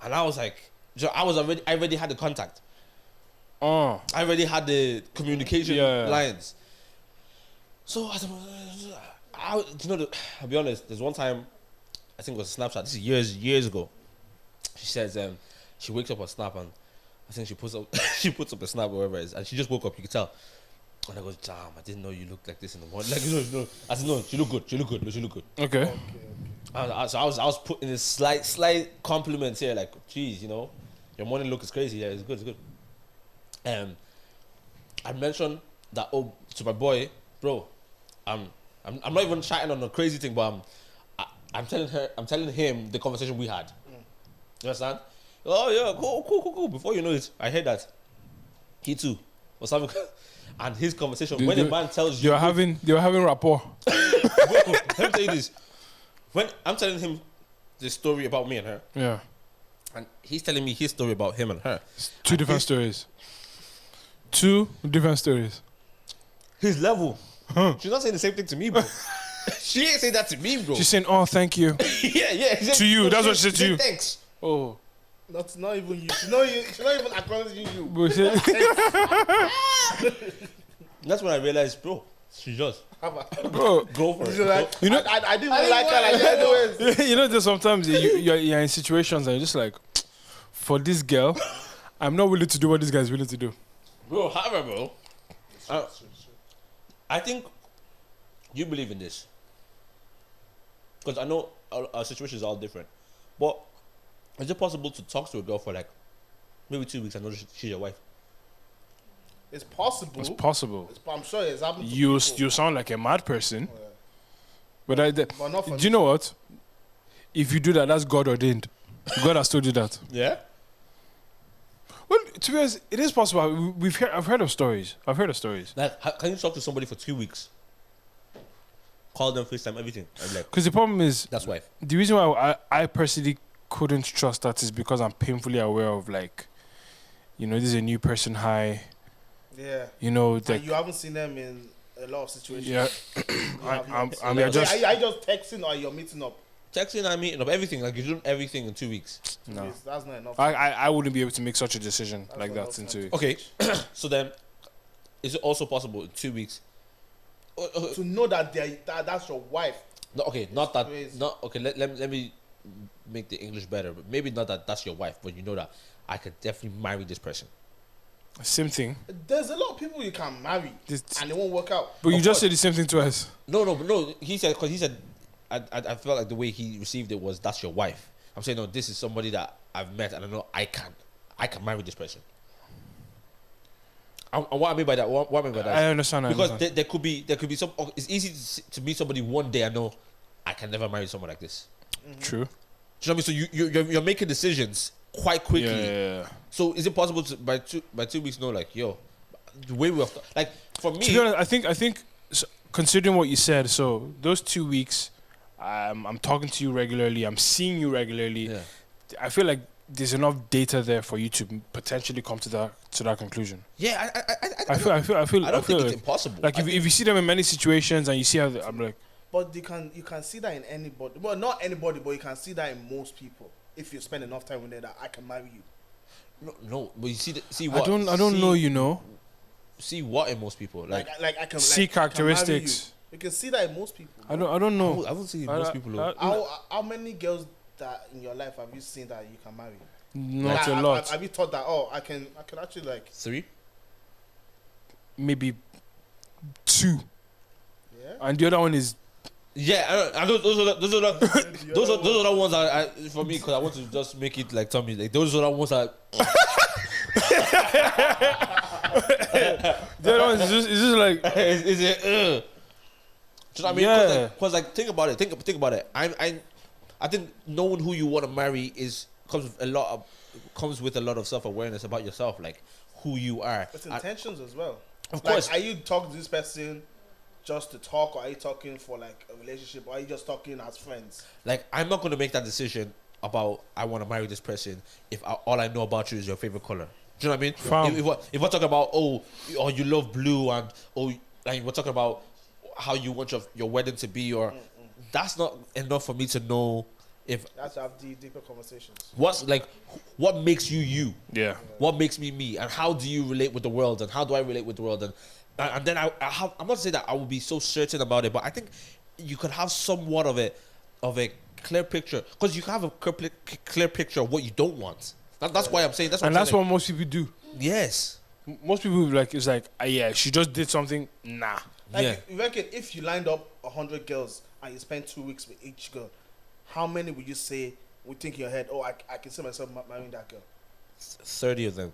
A: and I was like, I already had the contact.
B: Oh.
A: I already had the communication
B: Yeah.
A: lines. So I'll be honest. There's one time, I think it was a Snapchat. This is years ago. She says she wakes up on Snap and I think she puts up a Snap or whatever it is, and she just woke up. You can tell. And I go, damn, I didn't know you looked like this in the morning. Like, no. I said, no, she look good. She look good.
B: Okay.
A: So I was putting this slight compliments here, like, geez, your morning look is crazy. Yeah, it's good. I mentioned that to my boy, bro. I'm not even chatting on a crazy thing, but I'm telling him the conversation we had. You understand? Oh yeah, cool. Before you know it, I heard that he too was having, and his conversation when a man tells you
B: they were having rapport.
A: let me tell you this. When I'm telling him the story about me and her,
B: Yeah.
A: and he's telling me his story about him and her,
B: Two different stories. Two different stories.
A: his level. She's not saying the same thing to me, bro. She ain't saying that to me, bro.
B: She's saying, "Oh, thank you."
A: yeah.
B: To you, that's what she said to you.
A: Thanks.
B: Oh.
C: Not even you. She's not even acknowledging you.
B: But she-
A: That's when I realized, bro, she just
B: Bro,
A: go for
C: She's
A: it.
C: like,
B: You know-
C: I didn't even like her like that anyways.
B: you know, there's sometimes you're in situations and you're just like, for this girl, I'm not willing to do what this guy's willing to do.
A: Bro, however, bro, I think you believe in this. Because I know our situations are all different. But is it possible to talk to a girl for like maybe 2 weeks and know she's your wife?
C: It's possible.
B: It's possible.
C: I'm sure it's happened to
B: You
C: people.
B: sound like a mad person.
C: Yeah.
B: But
C: not for
B: do you know what? If you do that, that's God ordained. God has told you that.
A: Yeah.
B: Well, to be honest, it is possible. I've heard of stories.
A: Like, can you talk to somebody for 2 weeks? Call them, FaceTime, everything. I'm like,
B: Because the problem is,
A: that's wife.
B: the reason why I personally couldn't trust that is because I'm painfully aware of, like, this is a new person. Hi.
C: Yeah.
B: Like,
C: And you haven't seen them in a lot of situations.
B: yeah.
C: Are you just texting or you're meeting up?
A: Texting and meeting up, everything. Like, you're doing everything in 2 weeks.
B: No.
C: Yes, that's not enough.
B: I wouldn't be able to make such a decision
C: That's
B: like
C: what I
B: that
C: was
B: in
C: trying
B: 2 weeks.
A: Okay. So then, is it also possible in 2 weeks?
C: To know that that's your wife.
A: No, okay, not that.
C: Crazy.
A: Not okay. Let me make the English better. But maybe not that that's your wife, but you know that I could definitely marry this person.
B: Same thing.
C: There's a lot of people you can marry and it won't work out.
B: But you
A: Of
B: just
A: course.
B: said the same thing twice.
A: No. He said I felt like the way he received it was that's your wife. I'm saying no. This is somebody that I've met and I know I can marry this person. And what I mean by that, what I mean by that,
B: I understand.
A: because there could be some. It's easy to meet somebody one day and know I can never marry someone like this.
B: True.
A: Do you know what I mean? So you're making decisions quite quickly.
B: Yeah.
A: So is it possible to by 2 weeks know like the way we have like for me?
B: To be honest, I think considering what you said, so those 2 weeks, I'm talking to you regularly, I'm seeing you regularly.
A: Yeah.
B: I feel like there's enough data there for you to potentially come to that conclusion.
A: Yeah,
B: I feel
A: I don't think it's
B: like,
A: impossible.
B: like if you see them in many situations and you see how I'm like,
C: But you can see that in anybody. Well, not anybody, but you can see that in most people. If you spend enough time with them, that I can marry you.
A: no, but you see what
B: I don't know,
A: See what in most people like
C: I can
B: see
C: like, I can marry
B: characteristics.
C: You can see that in most people.
B: I don't know.
A: I won't see most people. Though.
C: How many girls that in your life have you seen that you can marry?
B: Not
C: Like,
B: a lot.
C: Have you thought that? Oh, I can actually like.
A: 3.
B: Maybe 2.
C: Yeah.
B: And the other one is
A: Yeah, I know those are the ones I for me, because I want to just make it like Tommy. Like those are the ones that.
B: The other one is just like
A: Is it? Do you know what I mean?
B: Yeah.
A: Cause like think about it. Think about it. I think knowing who you want to marry comes with a lot of self-awareness about yourself, like who you are.
C: It's intentions as well.
A: Of
C: Like,
A: course.
C: are you talking to this person just to talk, or are you talking for like a relationship, or are you just talking as friends?
A: Like I'm not going to make that decision about I want to marry this person if all I know about you is your favorite color. Do you know what I mean?
B: Fam.
A: If we're talking about or you love blue and like we're talking about how you want your wedding to be, or that's not enough for me to know if
C: That's to have deeper conversations.
A: what makes you.
B: yeah.
A: What makes me, and how do you relate with the world, and how do I relate with the world, and then I'm not saying that I will be so certain about it, but I think you could have somewhat of a clear picture, because you can have a clear picture of what you don't want. That's why I'm saying that's what
B: And
A: I'm
B: that's
A: saying,
B: what most people do.
A: yes,
B: Most people like it's like, yeah, she just did something. Nah.
C: Like,
A: yeah.
C: you reckon if you lined up 100 girls and you spent 2 weeks with each girl, how many would you say would think in your head, oh, I can see myself marrying that girl?
A: 30 of them.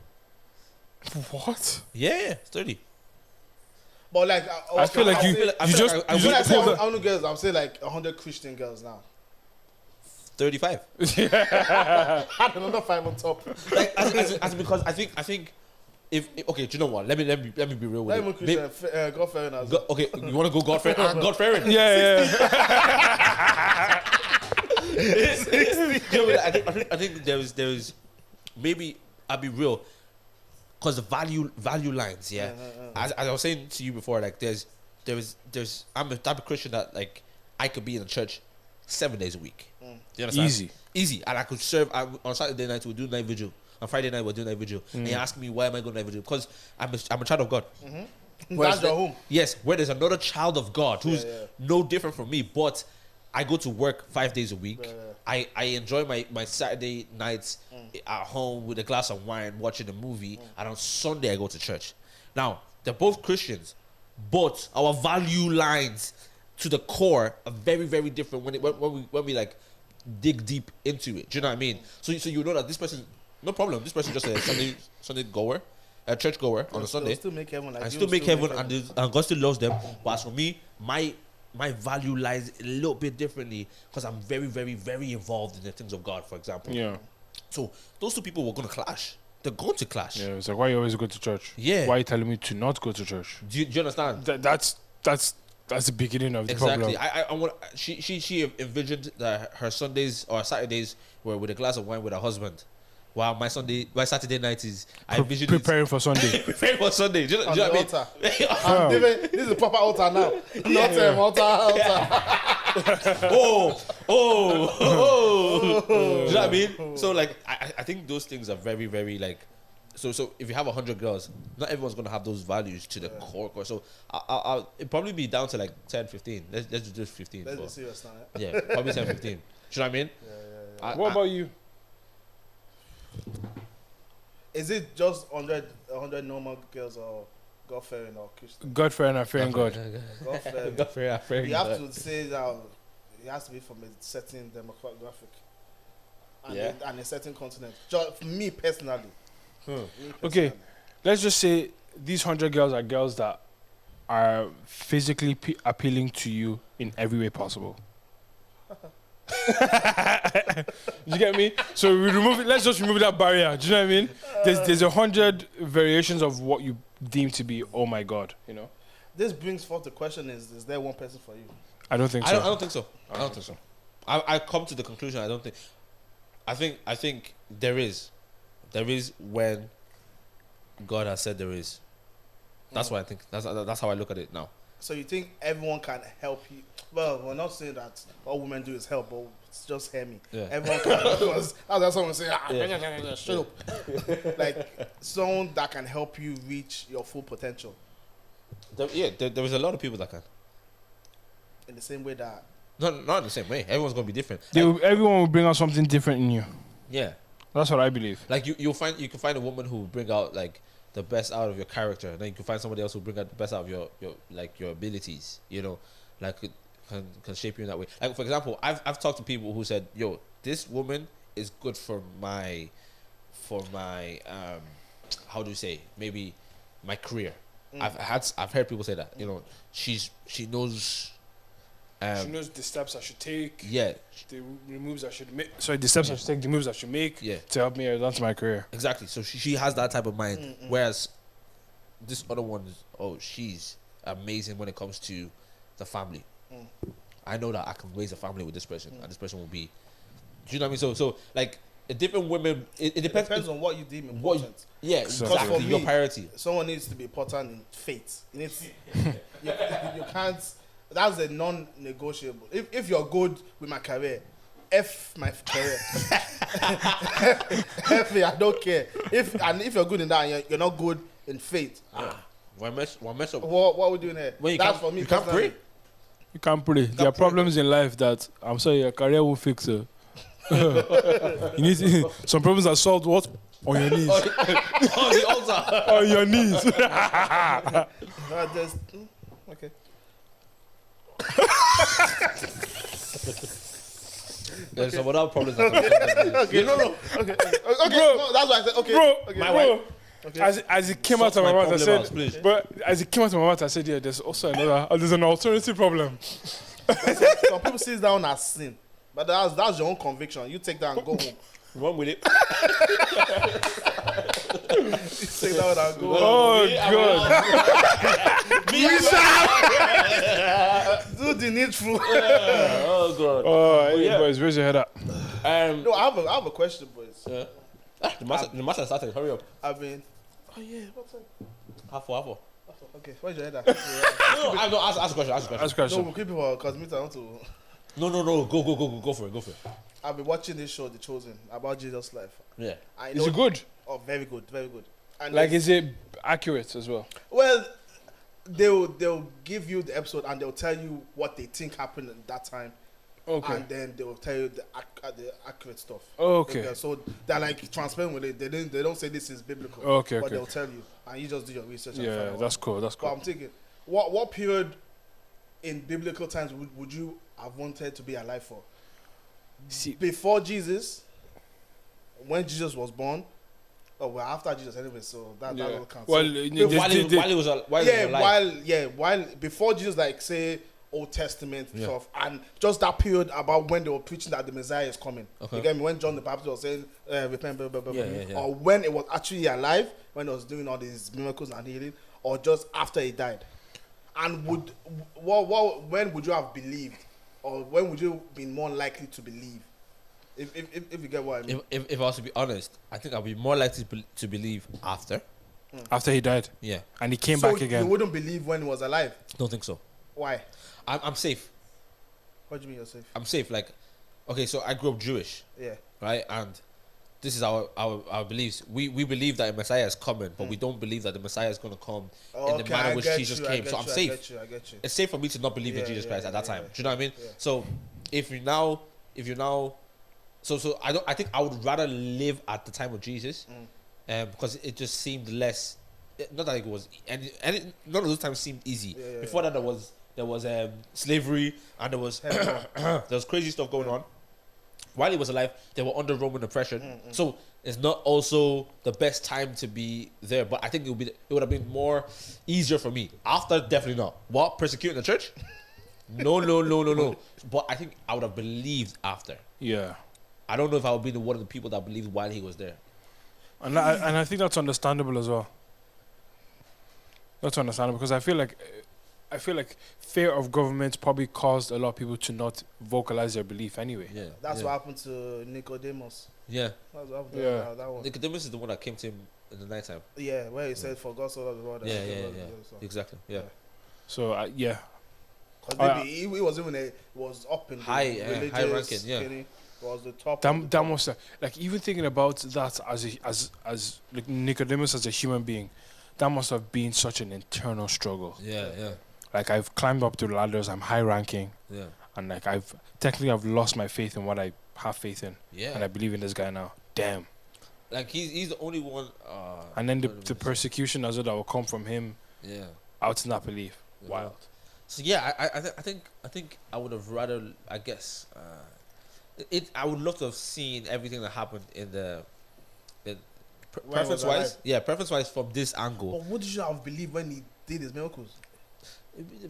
B: What?
A: Yeah, 30.
C: But like,
B: I feel like you just
A: I
C: when I say
B: hold on.
C: 100 girls, I'm saying like 100 Christian girls now.
A: 35.
C: Add another 5 on top.
A: Like, as because I think if okay, do you know what? Let me be real with
C: Not even
A: you.
C: Christian, God fearing as
A: Go, okay, you want to go God fearing? God fearing.
B: Yeah.
A: You know, I think there is maybe I'll be real, because the value lines, yeah. As I was saying to you before, like there's I'm the type of Christian that like I could be in the church 7 days a week. Do you understand? Easy, and I could serve. On Saturday night we'll do night vigil. On Friday night we'll do night vigil. And you ask me why am I going night vigil? Because I'm a child of God.
C: That's your home.
A: Yes, where there's another child of God who's no different from me, but I go to work 5 days a week. I enjoy my Saturday nights at home with a glass of wine, watching a movie, and on Sunday I go to church. Now, they're both Christians, but our value lines to the core are very, very different when we like dig deep into it. Do you know what I mean? So you know that this person, no problem, this person just a Sunday goer, a church goer on a Sunday.
C: Still make heaven, like
A: I
C: you
A: still make heaven, and God still loves them. But as for me, my value lies a little bit differently, because I'm very, very, very involved in the things of God, for example.
B: Yeah.
A: So those two people were going to clash. They're going to clash.
B: Yeah. It's like, why you always go to church?
A: Yeah.
B: Why are you telling me to not go to church?
A: Do you understand?
B: That's the beginning of the
A: Exactly.
B: problem.
A: I want. She envisioned that her Sundays or Saturdays were with a glass of wine with her husband, while my Saturday night is I envisioned
B: Preparing for Sunday.
A: preparing for Sunday. Do you know
C: on
A: what I
C: the
A: mean?
C: altar. I'm different. This is a proper altar now. Not altar.
A: Oh. Do you know what I mean? So like, I think those things are very, very like. So if you have 100 girls, not everyone's gonna have those values to the core. So I'll it'll probably be down to like 10, 15. Let's just do 15.
C: Let's
A: but
C: be serious now.
A: yeah, probably 10, 15. Do you know what I mean?
B: What about you?
C: Is it just 100 normal girls, or God fearing or Christian?
B: God fearing and fearing God.
C: God fearing. You have
A: God.
C: to say that it has to be from a certain demographic and,
A: Yeah.
C: and a certain continent. Just for me personally. Me
B: Okay,
C: personally.
B: let's just say these 100 girls are girls that are physically appealing to you in every way possible. You get me? So we remove it. Let's just remove that barrier. Do you know what I mean? There's 100 variations of what you deem to be. Oh my God, you know.
C: This brings forth the question: Is there one person for you?
B: I don't think
A: I
B: so.
A: don't think so. I don't think so. I come to the conclusion. I don't think. I think there is when God has said there is. That's what I think. That's how I look at it now.
C: So you think everyone can help you? Well, we're not saying that all women do is help, but just hear me.
A: Yeah.
C: Everyone can, because that's someone saying,
A: Yeah.
C: shut up. Like someone that can help you reach your full potential.
A: There is a lot of people that can.
C: In the same way that
A: Not in the same way. Everyone's gonna be different.
B: Everyone will bring out something different in you.
A: Yeah.
B: That's what I believe.
A: Like you can find a woman who will bring out like the best out of your character, and then you can find somebody else who will bring out the best out of your abilities. You know, like can shape you in that way. Like for example, I've talked to people who said, "Yo, this woman is good for my how do you say, maybe my career." I've heard people say that. You know, she knows.
B: She knows the steps I should take.
A: Yeah.
B: The moves I should make. Sorry, the steps I should take, the moves I should make.
A: Yeah.
B: To help me advance my career.
A: Exactly. So she has that type of mind. Whereas this other one is, she's amazing when it comes to the family. I know that I can raise a family with this person, and this person will be. Do you know what I mean? So like different women. It depends
C: on what you deem important.
A: Exactly.
C: For me,
A: your priority.
C: Someone needs to be important in faith. You can't. That's a non-negotiable. If you're good with my career, F my career. F me, I don't care. If you're good in that and you're not good in faith,
A: One mess up.
C: what are we doing here? That's for me.
A: You can't pray.
B: You can't pray. There are problems in life that I'm sorry your career won't fix it. You need some problems are solved what? On your knees.
A: On the altar.
B: On your knees.
C: Okay.
A: There's some other problems. That come
C: Okay. No. Okay.
B: Bro.
C: No, that's why I said okay.
B: Bro,
C: Okay.
A: My
B: bro.
A: wife.
C: Okay.
B: As it came
A: Sort
B: out of my
A: my
B: mouth, I
A: problem out,
B: said,
A: please.
B: but as it came out of my mouth, I said, yeah, there's also there's an alternative problem.
C: Some people see down as sin, but that's your own conviction. You take that and go home.
A: Run with it.
C: Take that and go home.
B: Oh, God.
C: Do the needful.
A: Oh god.
B: Oh, hey,
A: yeah.
B: boys, raise your head up.
C: No, I have a question, boys.
A: The master started. Hurry up.
C: Oh yeah, what's up?
A: Half four.
C: Okay, where's your head at?
A: No, ask a question.
B: Ask a
C: No,
B: question.
C: we'll keep it for because me, I want to.
A: No. Go for it.
C: I've been watching this show, The Chosen, about Jesus' life.
A: Yeah.
C: I
B: Is it good?
C: Oh, very good, very good. And
B: Like, is it accurate as well?
C: well, they'll give you the episode and they'll tell you what they think happened at that time.
B: Okay.
C: And then they will tell you the accurate stuff.
B: Okay.
C: So they're like transparent with it. They don't say this is biblical.
B: Okay,
C: But
B: okay.
C: they'll tell you, and you just do your research. And find
B: Yeah,
C: out.
B: that's cool. That's
C: But
B: cool.
C: I'm thinking, what period in biblical times would you have wanted to be alive for?
B: See,
C: Before Jesus, when Jesus was born, or well after Jesus anyway. So that
B: yeah.
C: all counts.
B: Well,
C: So,
A: While he was alive.
C: while before Jesus, like say Old Testament
A: Yeah.
C: stuff, and just that period about when they were preaching that the Messiah is coming.
A: Okay.
C: You get me? When John the Baptist was saying, repent, blah, blah, blah, blah.
A: Yeah.
C: Or when it was actually alive, when he was doing all these miracles and healing, or just after he died. And when would you have believed, or when would you be more likely to believe? If you get what I mean.
A: If I was to be honest, I think I'd be more likely to believe after.
B: after he died,
A: Yeah.
B: and he came
C: So
B: back again.
C: you wouldn't believe when he was alive.
A: Don't think so.
C: Why?
A: I'm safe.
C: What do you mean you're safe?
A: I'm safe. Like, okay, so I grew up Jewish,
C: Yeah.
A: right? And this is our beliefs. We believe that a Messiah is coming, but we don't believe that the Messiah is going to come in the manner in which Jesus came. So I'm safe.
C: I get you.
A: It's safe for me to not believe in
C: Yeah,
A: Jesus
C: yeah,
A: Christ at that
C: yeah,
A: time.
C: yeah.
A: Do you know what I mean?
C: Yeah.
A: So if you're now, so I think I would rather live at the time of Jesus, because it just seemed less. Not that it was any none of those times seemed easy.
C: Yeah,
A: Before that, there was slavery and there was there was crazy stuff going on. While he was alive, they were under Roman oppression. So it's not also the best time to be there. But I think it would have been more easier for me. After, definitely not. What? Persecuting the church? No. But I think I would have believed after.
B: Yeah,
A: I don't know if I would be one of the people that believed while he was there.
B: and I think that's understandable as well. That's understandable because I feel like fear of government probably caused a lot of people to not vocalize their belief anyway.
A: Yeah.
C: That's what happened to Nicodemus.
A: Yeah.
C: That's what happened
B: Yeah.
C: to that one.
A: Nicodemus is the one that came to him in the nighttime.
C: Yeah, where he said, "For God so loved the world."
A: Yeah. Exactly. Yeah.
B: So yeah,
C: Because maybe he wasn't even was up in the
A: High
C: religious
A: ranking, yeah.
C: skinny, was the top.
B: that must like even thinking about that as like Nicodemus as a human being, that must have been such an internal struggle.
A: Yeah.
B: Like I've climbed up the ladders, I'm high ranking,
A: Yeah.
B: and like I've lost my faith in what I have faith in,
A: Yeah.
B: and I believe in this guy now. Damn.
A: Like he's the only one.
B: And then the persecution as well that will come from him
A: Yeah.
B: out in that belief.
A: Yeah.
B: Wild.
A: So yeah, I think I would have rather, I guess, I would love to have seen everything that happened in the
C: When he was
A: preference wise.
C: alive.
A: Yeah, preference wise from this angle.
C: But what did you have believed when he did his miracles?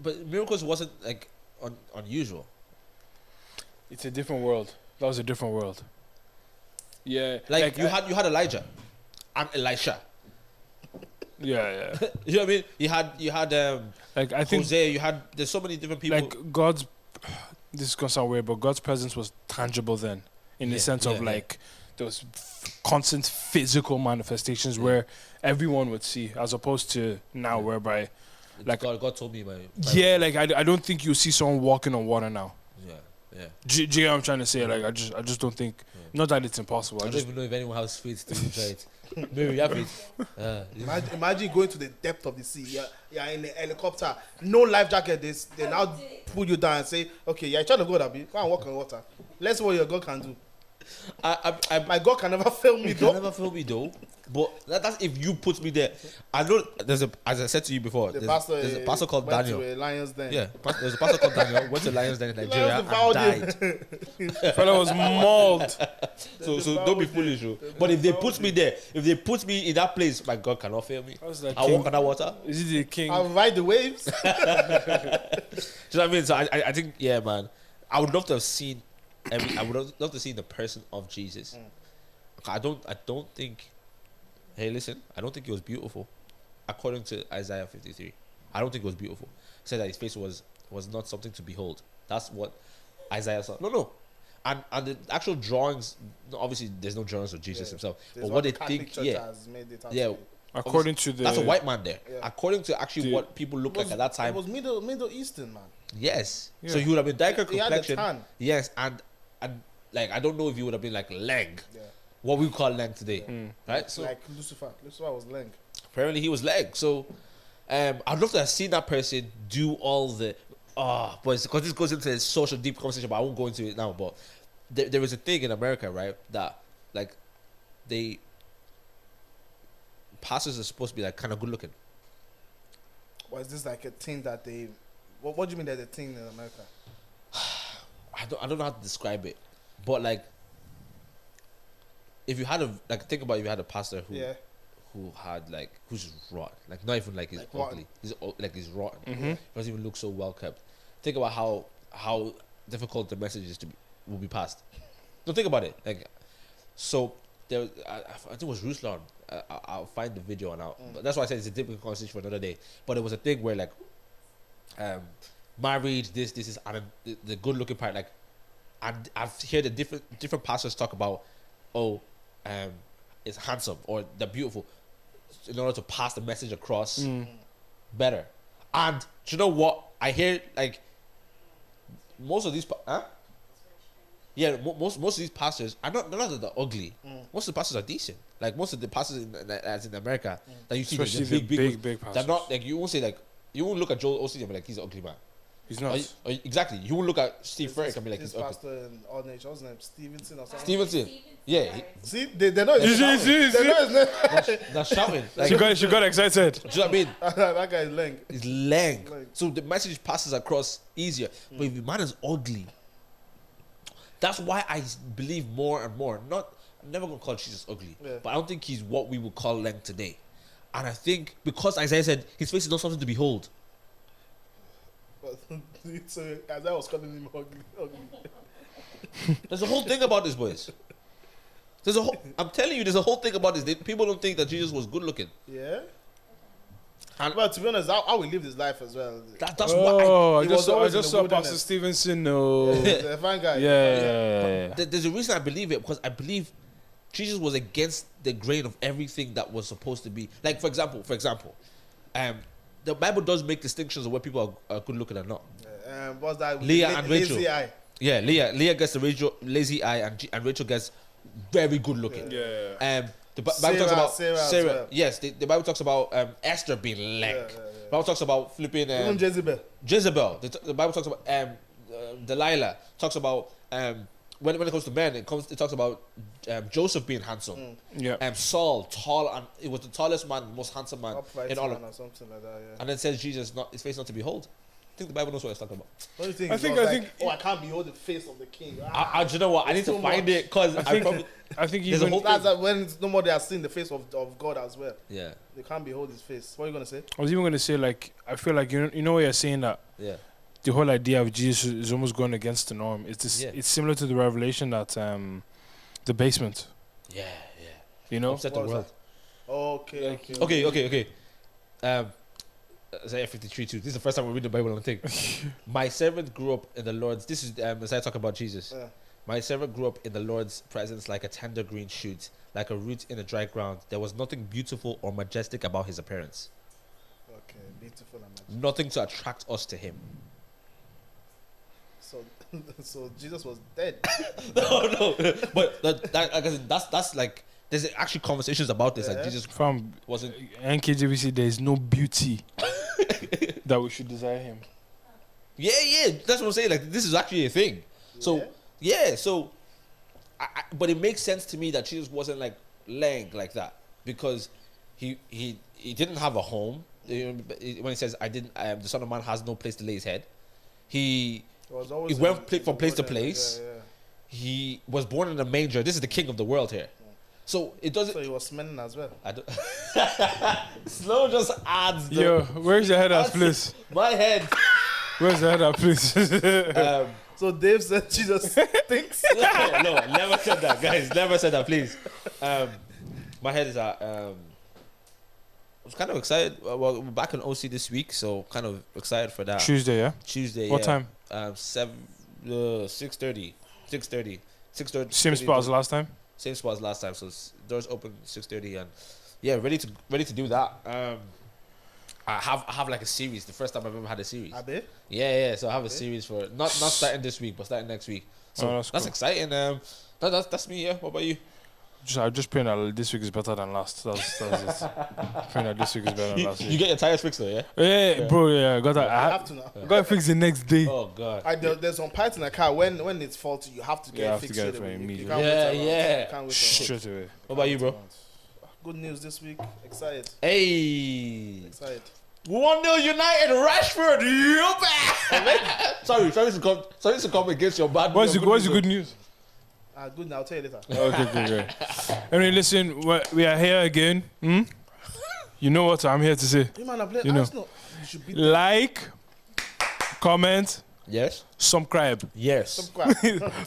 A: But miracles wasn't like unusual.
B: It's a different world. That was a different world. Yeah,
A: Like you had Elijah and Elisha.
B: Yeah.
A: You know what I mean? You had
B: Like I think
A: Hosea. There's so many different people.
B: like God's. This is gonna sound weird, but God's presence was tangible then, in the sense of like those constant physical manifestations where everyone would see, as opposed to now, whereby like
A: God told me my
B: like I don't think you see someone walking on water now.
A: yeah.
B: Do you get what I'm trying to say? Like I just don't think. Not that it's impossible.
A: I don't even know if anyone has faith to try it. Maybe you have faith.
C: Imagine going to the depth of the sea. You're in a helicopter, no life jacket. They now pull you down and say, "Okay, you're trying to go that bit. Go and walk on water. Let's see what your God can do." My God can never fail me,
A: You
C: though.
A: can never feel me though. But that's if you put me there. I know as I said to you before, there's a pastor called
C: went
A: Daniel.
C: to a lion's den.
A: Yeah, there's a pastor called Daniel. Went to Lions Den in Nigeria and
C: devoured
A: died.
B: Fella was mauled.
A: So don't be foolish, bro. But if they put me there, if they put me in that place, my God cannot fail me.
B: I was like,
A: I walk on that water.
B: Is it the king?
C: I'll ride the waves.
A: Do you know what I mean? So I think, yeah, man. I would love to have seen I would love to see the person of Jesus. I don't think. Hey, listen. I don't think it was beautiful, according to Isaiah 53. I don't think it was beautiful. It said that his face was not something to behold. That's what Isaiah saw. No. And the actual drawings. Obviously, there's no drawings of Jesus himself. But what they think,
B: According to the
A: that's a white man there.
C: Yeah.
A: According to actually what people look like at that time.
C: It was Middle Eastern, man.
A: Yes.
B: Yeah.
A: So he would have been darker
C: He had a
A: complexion.
C: tan.
A: Yes, and like I don't know if he would have been like leg.
C: Yeah.
A: What we call leg today. Right? So
C: Like Lucifer. Lucifer was Leng.
A: apparently he was leg. So I'd love to have seen that person do all the but because this goes into a social deep conversation, but I won't go into it now. But there is a thing in America, right, that like pastors are supposed to be like kind of good looking.
C: Was this like a thing that they? What do you mean there's a thing in America?
A: I don't know how to describe it, but like if you had think about if you had a pastor who had like who's rotten, like not even like he's
C: Like
A: ugly, he's rotten.
B: Mm-hmm.
A: He doesn't even look so well kept. Think about how difficult the message is will be passed. Don't think about it. Like so there, I think it was Ruslan. I'll find the video and but that's why I said it's a different conversation for another day. But it was a thing where like married, this is and the good looking part, like, and I've heard the different pastors talk about it's handsome or they're beautiful in order to pass the message across better. And do you know what I hear? Like most of these most of these pastors are not that they're ugly. Most of the pastors are decent. Like most of the pastors as in America that you see,
B: Especially
A: the
B: big
A: they're
B: pastors.
A: not like, you won't say like, you won't look at Joel Osteen and be like he's an ugly man.
B: He's not.
A: Exactly. You won't look at Steve Ferrick and be like
C: this
A: he's ugly.
C: pastor in All Nations, what's his name? Stevenson or something.
A: Stevenson. Yeah.
C: See, they know his name.
B: See?
C: They know his name.
A: That's shouting. Like,
B: She got excited.
A: do you know what I mean?
C: That guy is Leng.
A: It's lang.
C: Lang.
A: So the message passes across easier. But if the man is ugly, that's why I believe more and more. I'm never gonna call Jesus ugly, but I don't think he's what we would call lang today. And I think because Isaiah said his face is not something to behold.
C: So Isaiah was calling him ugly.
A: There's a whole thing about this, boys. I'm telling you, there's a whole thing about this. People don't think that Jesus was good looking.
C: Yeah.
A: And
C: Well, to be honest, I will live his life as well.
A: that's
B: Oh,
C: He
B: I
C: was
B: just
C: always in the
B: saw Pastor
C: wilderness.
B: Stevenson. No.
C: He's a fine guy.
B: Yeah.
A: there's a reason I believe it, because I believe Jesus was against the grain of everything that was supposed to be. Like for example, the Bible does make distinctions of where people are good looking or not.
C: What's that?
A: Leah and Rachel.
C: Lazy eye.
A: Yeah, Leah gets the lazy eye, and Rachel gets very good looking.
B: Yeah.
A: The Bible talks about
C: Sarah as
A: Sarah.
C: well.
A: Yes, the Bible talks about Esther being lank. The Bible talks about flipping
C: Even Jezebel.
A: Jezebel. The Bible talks about Delilah. Talks about when it comes to men, it talks about Joseph being handsome.
B: Yeah.
A: Saul, tall, and it was the tallest man, most handsome man
C: Upright
A: in all
C: man
A: of.
C: or something like that. Yeah.
A: And then says Jesus, not his face not to behold. think the Bible knows what it's talking about.
C: What do you think?
B: I
C: It
B: think-
C: was
B: I
C: like,
B: think-
C: oh, I can't behold the face of the king.
A: Do you know what? I need to
C: so
A: find
C: much.
A: it because I probably.
B: I think
A: There's a
B: even
A: whole-
C: That's like when nobody has seen the face of God as well.
A: Yeah,
C: They can't behold his face. What are you gonna say?
B: I was even going to say, like, I feel like you know what you're saying, that
A: yeah,
B: the whole idea of Jesus is almost going against the norm. It's this.
A: Yeah.
B: It's similar to the revelation that the basement.
A: yeah.
B: You know,
A: Upset the
C: What was
A: world.
C: Okay.
B: Like-
A: Okay. Isaiah 53:2. This is the first time we read the Bible on thing. My servant grew up in the Lord's. This is Isaiah talking about Jesus.
C: Yeah.
A: My servant grew up in the Lord's presence like a tender green shoot, like a root in a dry ground. There was nothing beautiful or majestic about his appearance.
C: Okay. Beautiful and majestic.
A: Nothing to attract us to him.
C: So Jesus was dead.
A: No. But that's like there's actually conversations about this. Like
C: Yeah.
A: Jesus
B: from
A: wasn't.
B: NKJVC, there is no beauty that we should desire him.
A: Yeah. That's what I'm saying. Like this is actually a thing. So
C: Yeah.
A: so, but it makes sense to me that Jesus wasn't like laying like that because he didn't have a home. You know, when he says, "I didn't," the Son of Man has no place to lay his head. He
C: Was always
A: He went
C: in
A: from place to
C: the
A: place.
C: Yeah.
A: he was born in a manger. This is the King of the world here. So it doesn't.
C: So he was smelling as well.
A: I don't. Slow just adds the
B: Yo, where's your head at, please?
A: my head.
B: Where's your head at, please?
C: So Dave said Jesus thinks.
A: No, never said that, guys. Never said that, please. My head is at. I was kind of excited. Well, we're back in OC this week, so kind of excited for that.
B: Tuesday, yeah.
A: Tuesday.
B: What
A: yeah.
B: time?
A: 6:30. 6:30. 6:30.
B: Same spot as last time.
A: Same spot as last time. So doors open 6:30, and yeah, ready to do that. I have like a series. The first time I've ever had a series.
C: Abe?
A: Yeah. So I have a series for not starting this week, but starting next week. So
B: Oh,
A: that's
B: that's cool.
A: exciting. That's me. Yeah. What about you?
B: I'm just praying that this week is better than last. That's it. Praying that this week is better than last
A: You
B: week.
A: get your tires fixed though, yeah?
B: Yeah, bro. Yeah, got that.
C: I have to now.
B: Got to fix the next day.
A: Oh god.
C: There's some parts in the car when it's faulty, you have to get
B: You
C: it
B: have to
C: fixed
B: get it
C: straight away. You
B: immediately.
C: can't
A: Yeah,
C: wait around.
A: yeah.
C: You can't wait around.
B: Straight away.
A: What about you, bro?
C: Good news this week. Excited.
A: Hey.
C: Excited.
A: 1-0 United, Rashford. You back. Sorry to come against your bad.
B: What's the
A: your
B: good news?
C: Good. Now I'll tell you later.
B: Okay, good. Anyway, listen, we are here again. You know what I'm here to say.
C: You man, I play
B: You know.
C: Arsenal. You should be
B: Like, comment,
A: Yes.
B: subscribe.
A: Yes.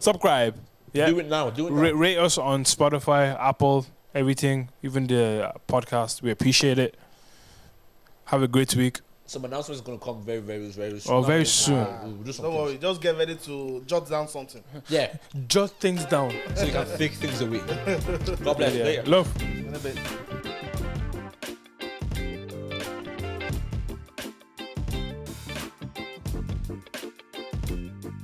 B: Subscribe. Yeah.
A: Do it now.
B: Rate us on Spotify, Apple, everything, even the podcast. We appreciate it. Have a great week.
A: Some announcements going to come very, very, very soon.
B: Oh, very soon.
A: We'll do
C: Don't
A: something.
C: worry. Just get ready to jot down something.
A: Yeah.
B: Jot things down.
A: So you can fake things away. God bless.
B: Yeah.
A: Later.
B: Love.
C: In a bit.